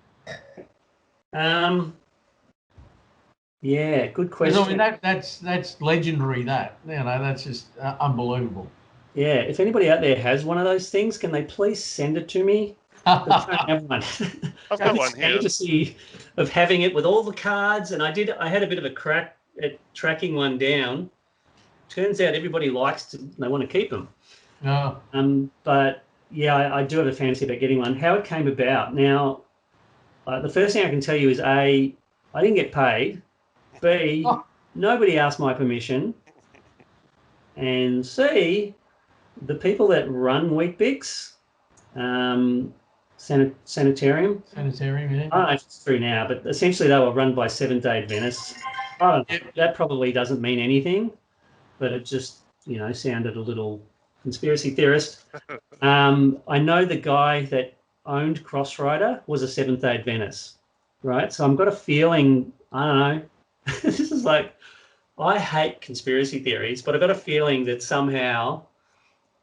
Yeah, good question. I mean, that's legendary. That's just unbelievable. Yeah, if anybody out there has one of those things, can they please send it to me? I don't have one. I've got one here. Fantasy of having it with all the cards, and I had a bit of a crack at tracking one down. Turns out everybody they want to keep them. Oh. But yeah, I do have a fantasy about getting one. How it came about. Now, the first thing I can tell you is A, I didn't get paid. B, nobody asked my permission. And C, the people that run Vick Behm, Sanitarium. Sanitarium, yeah. I don't know if it's true now, but essentially they were run by Seventh-day Adventists. That probably doesn't mean anything, but it just, sounded a little conspiracy theorist. I know the guy that owned Crossrider was a Seventh-day Adventist, right? So I've got a feeling, I don't know, this is like, I hate conspiracy theories, but I've got a feeling that somehow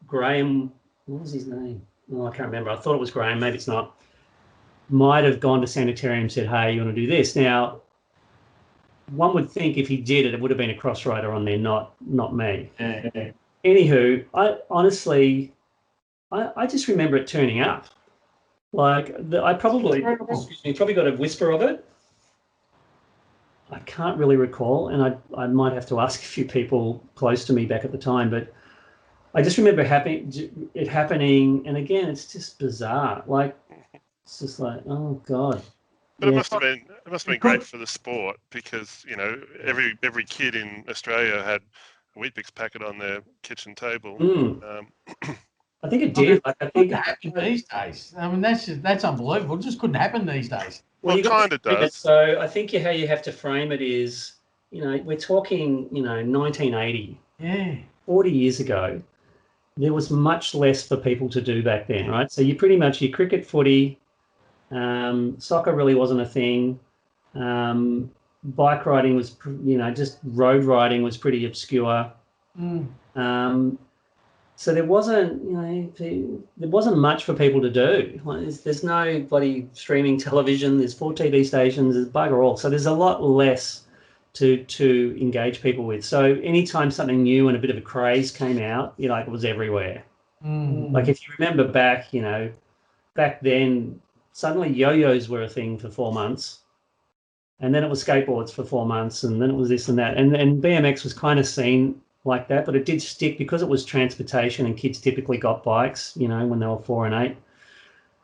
Graham what was his name? Oh, I can't remember. I thought it was Graham. Maybe it's not. Might have gone to Sanitarium and said, hey, you want to do this? Now, one would think if he did it, it would have been a cross rider on there, not me. Yeah. Anywho, I honestly, I just remember it turning up. Like, I probably got a whisper of it. I can't really recall, and I might have to ask a few people close to me back at the time, but I just remember it happening, and again, it's just bizarre. Like, it's just like, oh God. But it must have been great for the sport because, you know, every kid in Australia had a Weet-Bix packet on their kitchen table. I think it did. I think it happen these days. I mean, that's unbelievable. It just couldn't happen these days. Well, it kind of does. So I think how you have to frame it is, you know, we're talking, you know, 1980. Yeah. 40 years ago, there was much less for people to do back then, right? So you pretty much, your cricket, footy, soccer really wasn't a thing. Bike riding was, you know, just road riding was pretty obscure. So there wasn't, you know, there wasn't much for people to do. Like, there's no bloody streaming television. There's 4 TV stations. There's bugger all. So there's a lot less to engage people with. So anytime something new and a bit of a craze came out, you know, like, it was everywhere. Like, if you remember back, you know, back then, suddenly yo-yos were a thing for 4 months. And then it was skateboards for 4 months. And then it was this and that. And BMX was kind of seen like that, but it did stick because it was transportation and kids typically got bikes, you know, when they were 4 and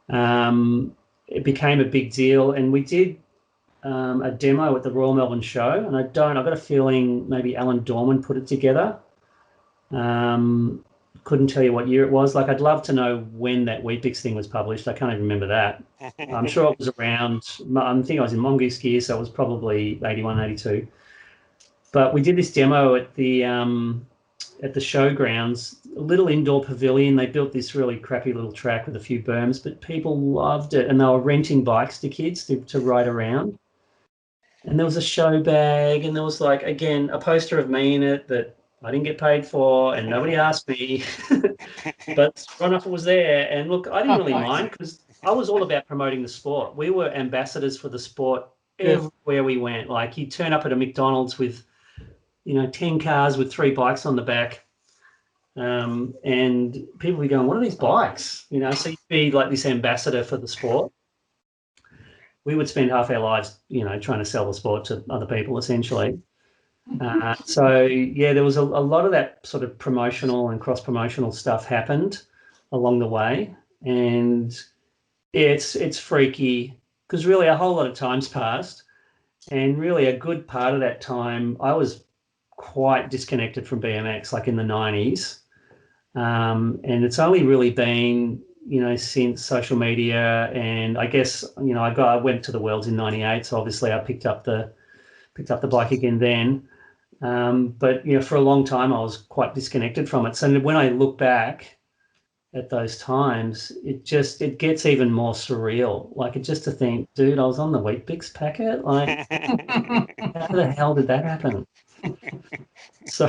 8. It became a big deal, and we did a demo at the Royal Melbourne Show, and I've got a feeling maybe Alan Dorman put it together. Couldn't tell you what year it was. Like, I'd love to know when that Weet-Bix thing was published. I can't even remember that. I'm sure it was around, I think I was in Mongoose gear, so it was probably 81, 82. But we did this demo at the showgrounds, a little indoor pavilion. They built this really crappy little track with a few berms, but people loved it, and they were renting bikes to kids to ride around. And there was a show bag, and there was, like, again, a poster of me in it that I didn't get paid for, and nobody asked me. But Runaway was there, and look, I didn't really mind because I was all about promoting the sport. We were ambassadors for the sport everywhere we went. Like, you turn up at a McDonald's with, you know, 10 cars with 3 bikes on the back, and people would be going, what are these bikes? You know, so you'd be like this ambassador for the sport. We would spend half our lives, you know, trying to sell the sport to other people, essentially. So, yeah, there was a lot of that sort of promotional and cross-promotional stuff happened along the way. And it's freaky because really a whole lot of time's passed. And really a good part of that time, I was quite disconnected from BMX, like in the 90s. And it's only really been, you know, since social media, and I guess, you know, I went to the Worlds in 98, so obviously I picked up the bike again then. But, you know, for a long time I was quite disconnected from it. So when I look back at those times, it gets even more surreal. Like, it just to think, dude, I was on the Weet-Bix packet. Like, how the hell did that happen? So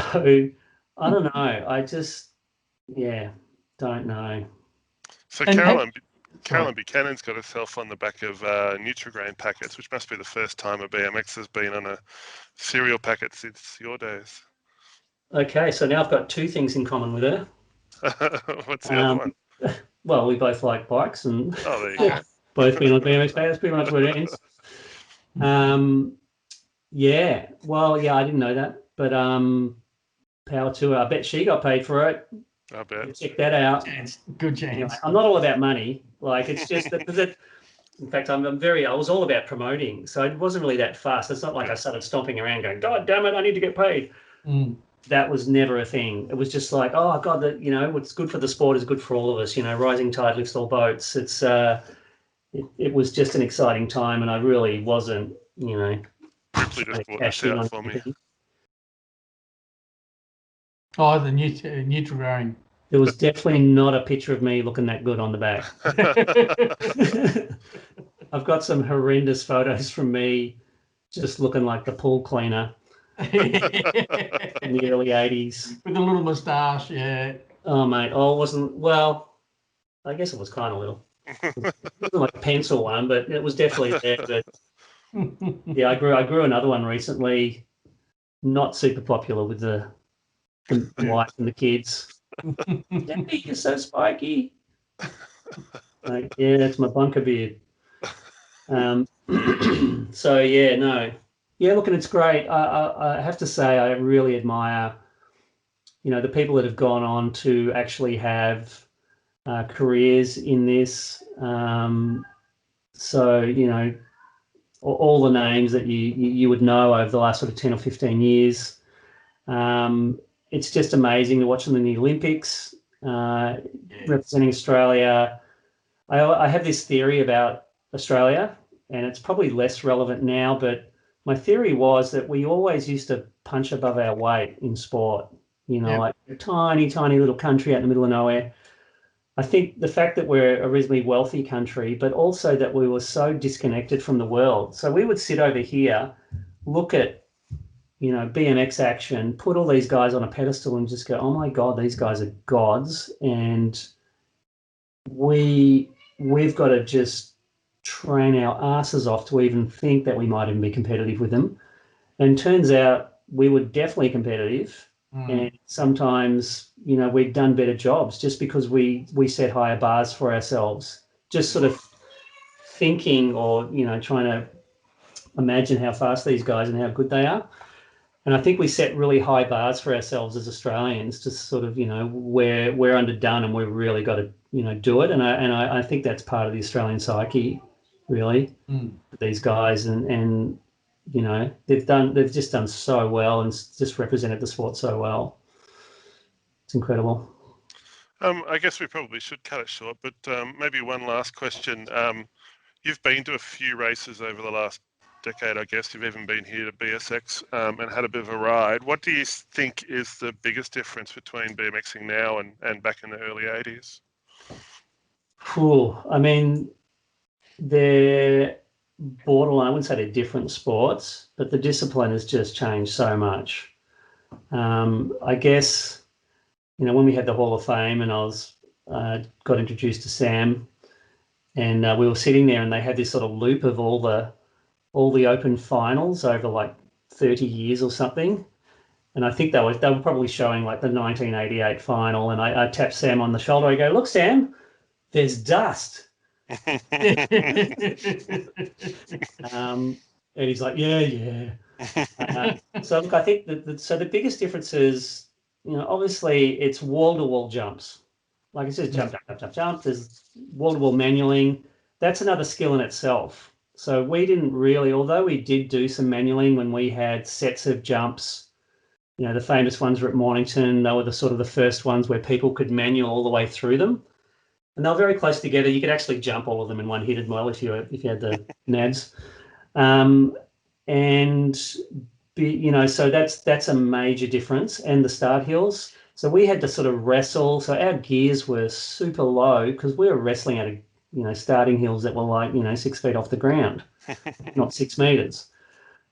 I don't know. I just, don't know. So Carolyn Buchanan's got herself on the back of Nutrigrain packets, which must be the first time a BMX has been on a cereal packet since your days. Okay, so now I've got 2 things in common with her. What's the other one? Well, we both like bikes, and there you go. both being on BMX. That's pretty much what it ends. Yeah, well, yeah, I didn't know that, but power to her. I bet she got paid for it. I bet. Check that out. Good chance. Anyway, I'm not all about money. Like, it's just because in fact, I was all about promoting, so it wasn't really that fast. It's not like I started stomping around going, God damn it, I need to get paid. That was never a thing. It was just like, oh God, that, you know, what's good for the sport is good for all of us. You know, rising tide lifts all boats. It's it was just an exciting time, and I really wasn't, you know, Briefly just brought this out for me. Oh, the Nutrigrain. There was definitely not a picture of me looking that good on the back. I've got some horrendous photos from me just looking like the pool cleaner in the early 80s. With a little moustache, yeah. Oh, mate. Oh, it wasn't, well, I guess it was kind of little. It wasn't like a pencil one, but it was definitely there. But yeah, I grew another one recently. Not super popular with the wife and the kids. Daddy, you're so spiky. Like, yeah, that's my bunker beard. So yeah, no, yeah. Look, and it's great. I have to say, I really admire, the people that have gone on to actually have careers in this. So all the names that you would know over the last sort of 10 or 15 years. It's just amazing to watch them in the Olympics, representing Australia. I have this theory about Australia, and it's probably less relevant now, but my theory was that we always used to punch above our weight in sport, like a tiny, tiny little country out in the middle of nowhere. I think the fact that we're a reasonably wealthy country, but also that we were so disconnected from the world. So we would sit over here, look at, BMX action, put all these guys on a pedestal and just go, oh my God, these guys are gods. And we've got to just train our asses off to even think that we might even be competitive with them. And turns out we were definitely competitive. And sometimes, we'd done better jobs just because we set higher bars for ourselves, just sort of thinking or, trying to imagine how fast these guys and how good they are. And I think we set really high bars for ourselves as Australians to sort of, we're underdone and we've really got to, do it. And I think that's part of the Australian psyche, really, these guys. And they've just done so well and just represented the sport so well. It's incredible. I guess we probably should cut it short, but maybe one last question. You've been to a few races over the last decade, I guess. You've even been here to BSX and had a bit of a ride. What do you think is the biggest difference between BMXing now and back in the early 80s? Cool. I mean, they're borderline. I wouldn't say they're different sports, but the discipline has just changed so much. I guess, when we had the Hall of Fame and I was got introduced to Sam, and we were sitting there and they had this sort of loop of all the open finals over like 30 years or something. And I think they were probably showing like the 1988 final. And I tapped Sam on the shoulder. I go, look, Sam, there's dust. And he's like, yeah. So look, I think the biggest difference is, obviously it's wall-to-wall jumps. Like it says, jump. There's wall-to-wall manualing. That's another skill in itself. So we didn't really, although we did do some manualing when we had sets of jumps, the famous ones were at Mornington. They were the sort of the first ones where people could manual all the way through them. And they were very close together. You could actually jump all of them in one hit as well if you had the nads. So that's a major difference. And the start hills. So we had to sort of wrestle. So our gears were super low because we were wrestling at starting hills that were like, 6 feet off the ground, not 6 meters.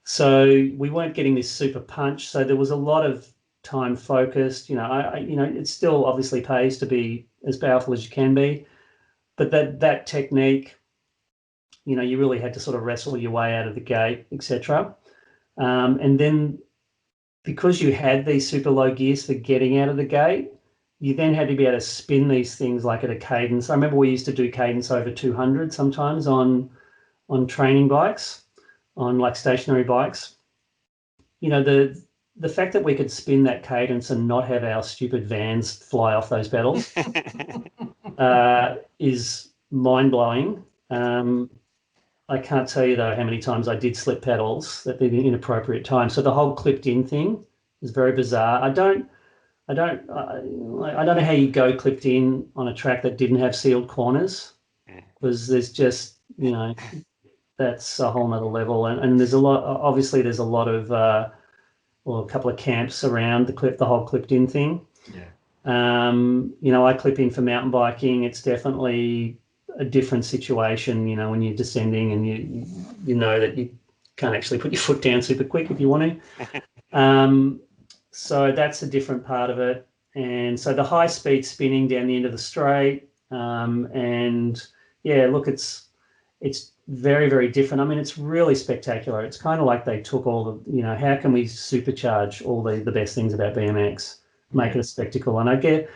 So we weren't getting this super punch. So there was a lot of time focused. It still obviously pays to be as powerful as you can be, but that technique, you really had to sort of wrestle your way out of the gate, etc. And then because you had these super low gears for getting out of the gate, you then had to be able to spin these things like at a cadence. I remember we used to do cadence over 200 sometimes on training bikes, on like stationary bikes. The fact that we could spin that cadence and not have our stupid vans fly off those pedals is mind-blowing. I can't tell you, though, how many times I did slip pedals at the inappropriate time. So the whole clipped-in thing is very bizarre. I don't know how you go clipped in on a track that didn't have sealed corners, because there's just, that's a whole nother level. And there's a lot of, a couple of camps around the whole clipped in thing. Yeah. I clip in for mountain biking. It's definitely a different situation, when you're descending and you know that you can't actually put your foot down super quick if you want to. So that's a different part of it. And so the high speed spinning down the end of the straight, And yeah, look, it's very, very different. I mean, it's really spectacular. It's kind of like they took all the, you know, how can we supercharge all the best things about BMX, make it a spectacle? And I get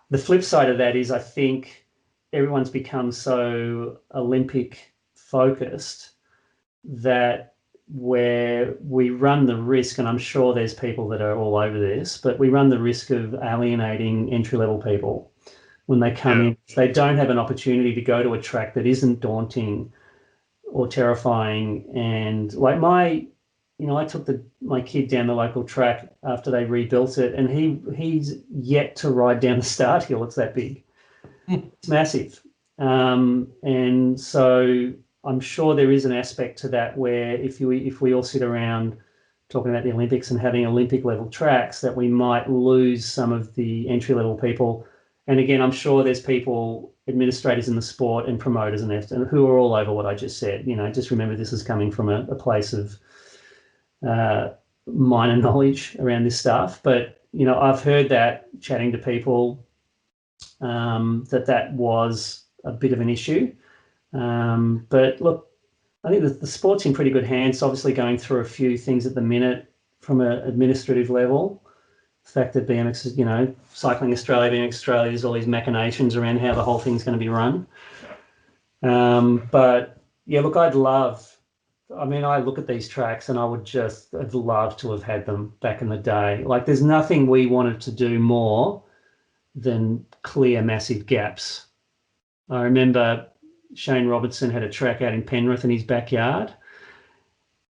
the flip side of that is I think everyone's become so Olympic focused that where we run the risk, and I'm sure there's people that are all over this, but we run the risk of alienating entry-level people when they come in. They don't have an opportunity to go to a track that isn't daunting or terrifying. And like I took my kid down the local track after they rebuilt it, and he's yet to ride down the start hill. It's that big. It's massive. And so I'm sure there is an aspect to that where if we all sit around talking about the Olympics and having Olympic level tracks, that we might lose some of the entry level people. And again, I'm sure there's people, administrators in the sport and promoters and who are all over what I just said. You know, just remember this is coming from a place of minor knowledge around this stuff. But, you know, I've heard that chatting to people that was a bit of an issue. But look, I think the sport's in pretty good hands, obviously going through a few things at the minute from an administrative level. The fact that BMX is, you know, Cycling Australia, BMX Australia, there's all these machinations around how the whole thing's going to be run. But yeah, look, I look at these tracks and I'd love to have had them back in the day. Like there's nothing we wanted to do more than clear massive gaps. I remember Shane Robertson had a track out in Penrith in his backyard.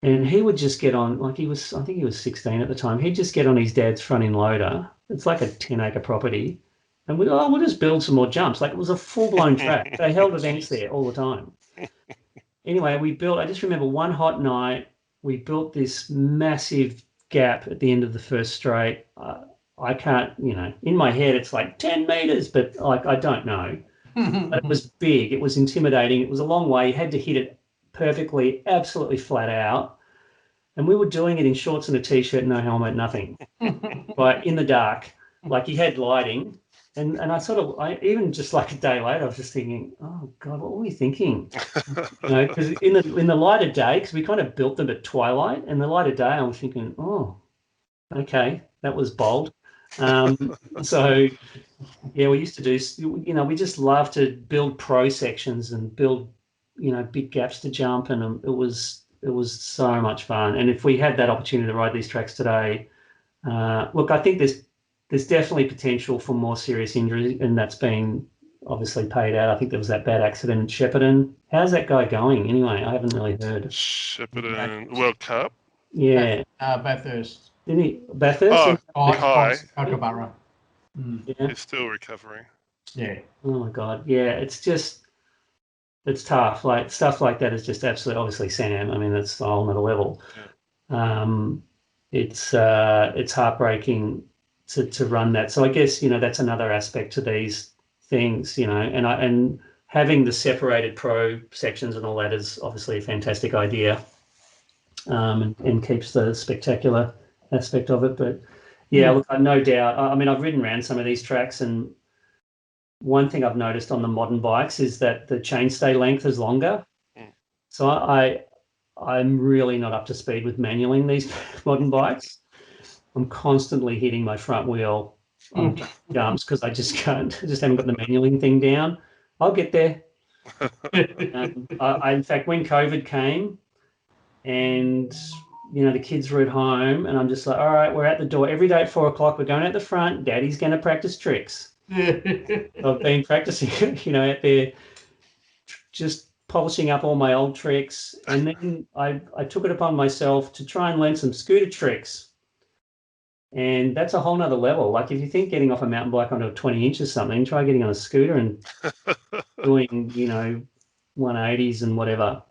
And he would just get on, like I think he was 16 at the time. He'd just get on his dad's front end loader. It's like a 10-acre property. And we'll just build some more jumps. Like it was a full-blown track. They held events there all the time. Anyway, I just remember one hot night, we built this massive gap at the end of the first straight. I can't, you know, in my head it's like 10 meters, but like I don't know. But it was big. It was intimidating. It was a long way. You had to hit it perfectly, absolutely flat out. And we were doing it in shorts and a T-shirt, no helmet, nothing. But in the dark, like you had lighting. And I even just like a day later, I was just thinking, oh God, what were we thinking? You know, because in the light of day, because we kind of built them at twilight, and the light of day, I was thinking, oh, okay, that was bold. So yeah, we used to do, you know, we just love to build pro sections and build, you know, big gaps to jump, and it was so much fun. And if we had that opportunity to ride these tracks today, look, I think there's definitely potential for more serious injury, and that's been obviously paid out. I think there was that bad accident in Shepparton. How's that guy going anyway? I haven't really heard. Shepparton World Cup? Yeah. Bathurst. Didn't he? Bathurst? High. Kookaburra. Yeah. He's still recovering. Yeah. Oh my God. Yeah, it's tough. Like stuff like that is just absolutely, obviously Sam. I mean, that's a whole nother level. Yeah. It's heartbreaking to run that. So I guess, you know, that's another aspect to these things, you know, and having the separated pro sections and all that is obviously a fantastic idea, and keeps the spectacular aspect of it. But yeah, look, no doubt. I mean, I've ridden around some of these tracks, and one thing I've noticed on the modern bikes is that the chainstay length is longer. So I'm really not up to speed with manualing these modern bikes. I'm constantly hitting my front wheel on jumps because I just haven't got the manualing thing down. I'll get there. In fact, when COVID came and, you know, the kids were at home, and I'm just like, all right, we're at the door every day at 4 o'clock. We're going out the front. Daddy's going to practice tricks. I've been practicing, you know, out there, just polishing up all my old tricks. And then I took it upon myself to try and learn some scooter tricks. And that's a whole nother level. Like if you think getting off a mountain bike onto a 20-inch or something, try getting on a scooter and doing, you know, 180s and whatever.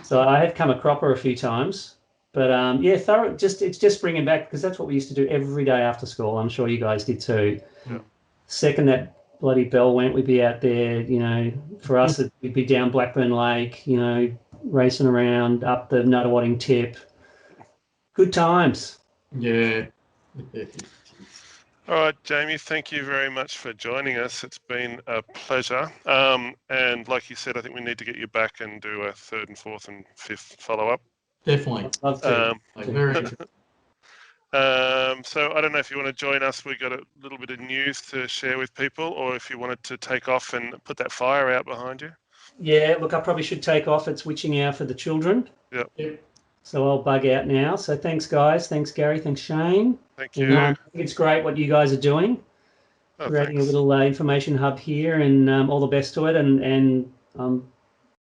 So I have come a cropper a few times. But yeah, it's just bringing back, because that's what we used to do every day after school. I'm sure you guys did too. Yeah. Second that bloody bell went, we'd be out there, you know, for us, we'd be down Blackburn Lake, you know, racing around up the Nuttawatting tip. Good times. Yeah. All right, Jamie, thank you very much for joining us. It's been a pleasure. And like you said, I think we need to get you back and do a third and fourth and fifth follow-up. Definitely. I'd love to. Very interesting. So I don't know if you want to join us. We got a little bit of news to share with people, or if you wanted to take off and put that fire out behind you. Yeah, look, I probably should take off. It's witching hour for the children. Yep. So I'll bug out now. So thanks, guys. Thanks, Gary. Thanks, Shane. Thank you. I think it's great what you guys are doing. Oh, Creating thanks. a little information hub here, and all the best to it. And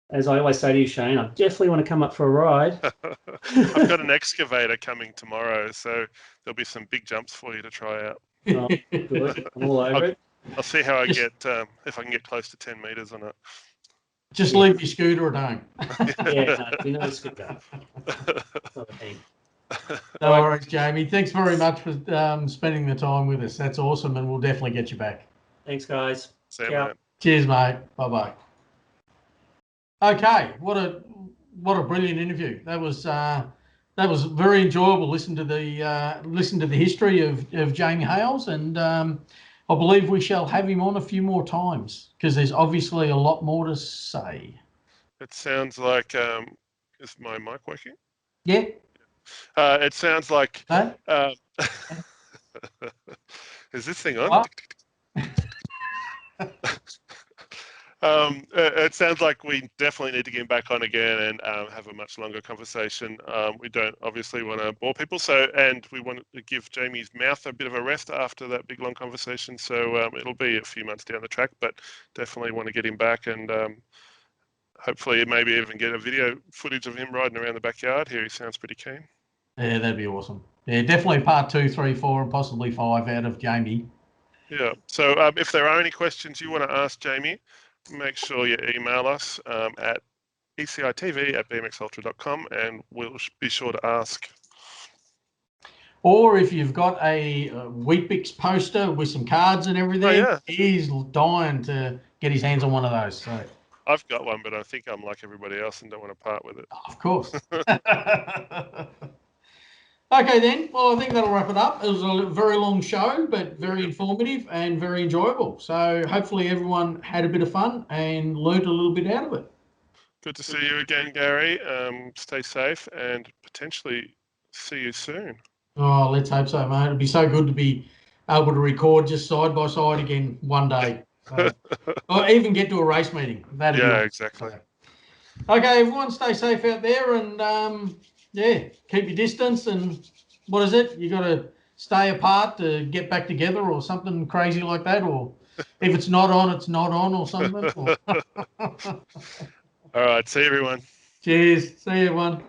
as I always say to you, Shane, I definitely want to come up for a ride. I've got an excavator coming tomorrow, so there'll be some big jumps for you to try out. Oh, good. I'm all over it. I'll see how I get, if I can get close to 10 meters on it. Just leave your scooter at home. Yeah, no, we know it's good go. Not a thing. No worries, Jamie. Thanks very much for spending the time with us. That's awesome, and we'll definitely get you back. Thanks, guys. See you, Ciao. mate. Cheers, mate. Bye-bye. Okay, what a brilliant interview. That was very enjoyable. Listen to the history of Jamie Hales, and I believe we shall have him on a few more times because there's obviously a lot more to say. It sounds like, is my mic working? Yeah. It sounds like, No? is this thing on? What? It sounds like we definitely need to get him back on again and have a much longer conversation. We don't obviously want to bore people, and we want to give Jamie's mouth a bit of a rest after that big long conversation. So it'll be a few months down the track, but definitely want to get him back and hopefully maybe even get a video footage of him riding around the backyard here. He sounds pretty keen. Yeah, that'd be awesome. Yeah, definitely part 2, 3, 4, and possibly 5 out of Jamie. Yeah. So if there are any questions you want to ask Jamie, make sure you email us at ECITV@bmxultra.com, and we'll be sure to ask. Or if you've got a Weet-Bix poster with some cards and everything, yeah. he's dying to get his hands on one of those. So, I've got one, but I think I'm like everybody else and don't want to part with it. of course. Okay, then. Well, I think that'll wrap it up. It was a very long show, but very informative and very enjoyable. So hopefully everyone had a bit of fun and learned a little bit out of it. Good to see you again, Gary. Stay safe and potentially see you soon. Oh, let's hope so, mate. It'd be so good to be able to record just side by side again one day. So, or even get to a race meeting. That'd be awesome. Exactly. Okay, everyone, stay safe out there and yeah, keep your distance. And what is it? You got to stay apart to get back together or something crazy like that. Or if it's not on, it's not on or something. All right. See you, everyone. Cheers. See you, everyone.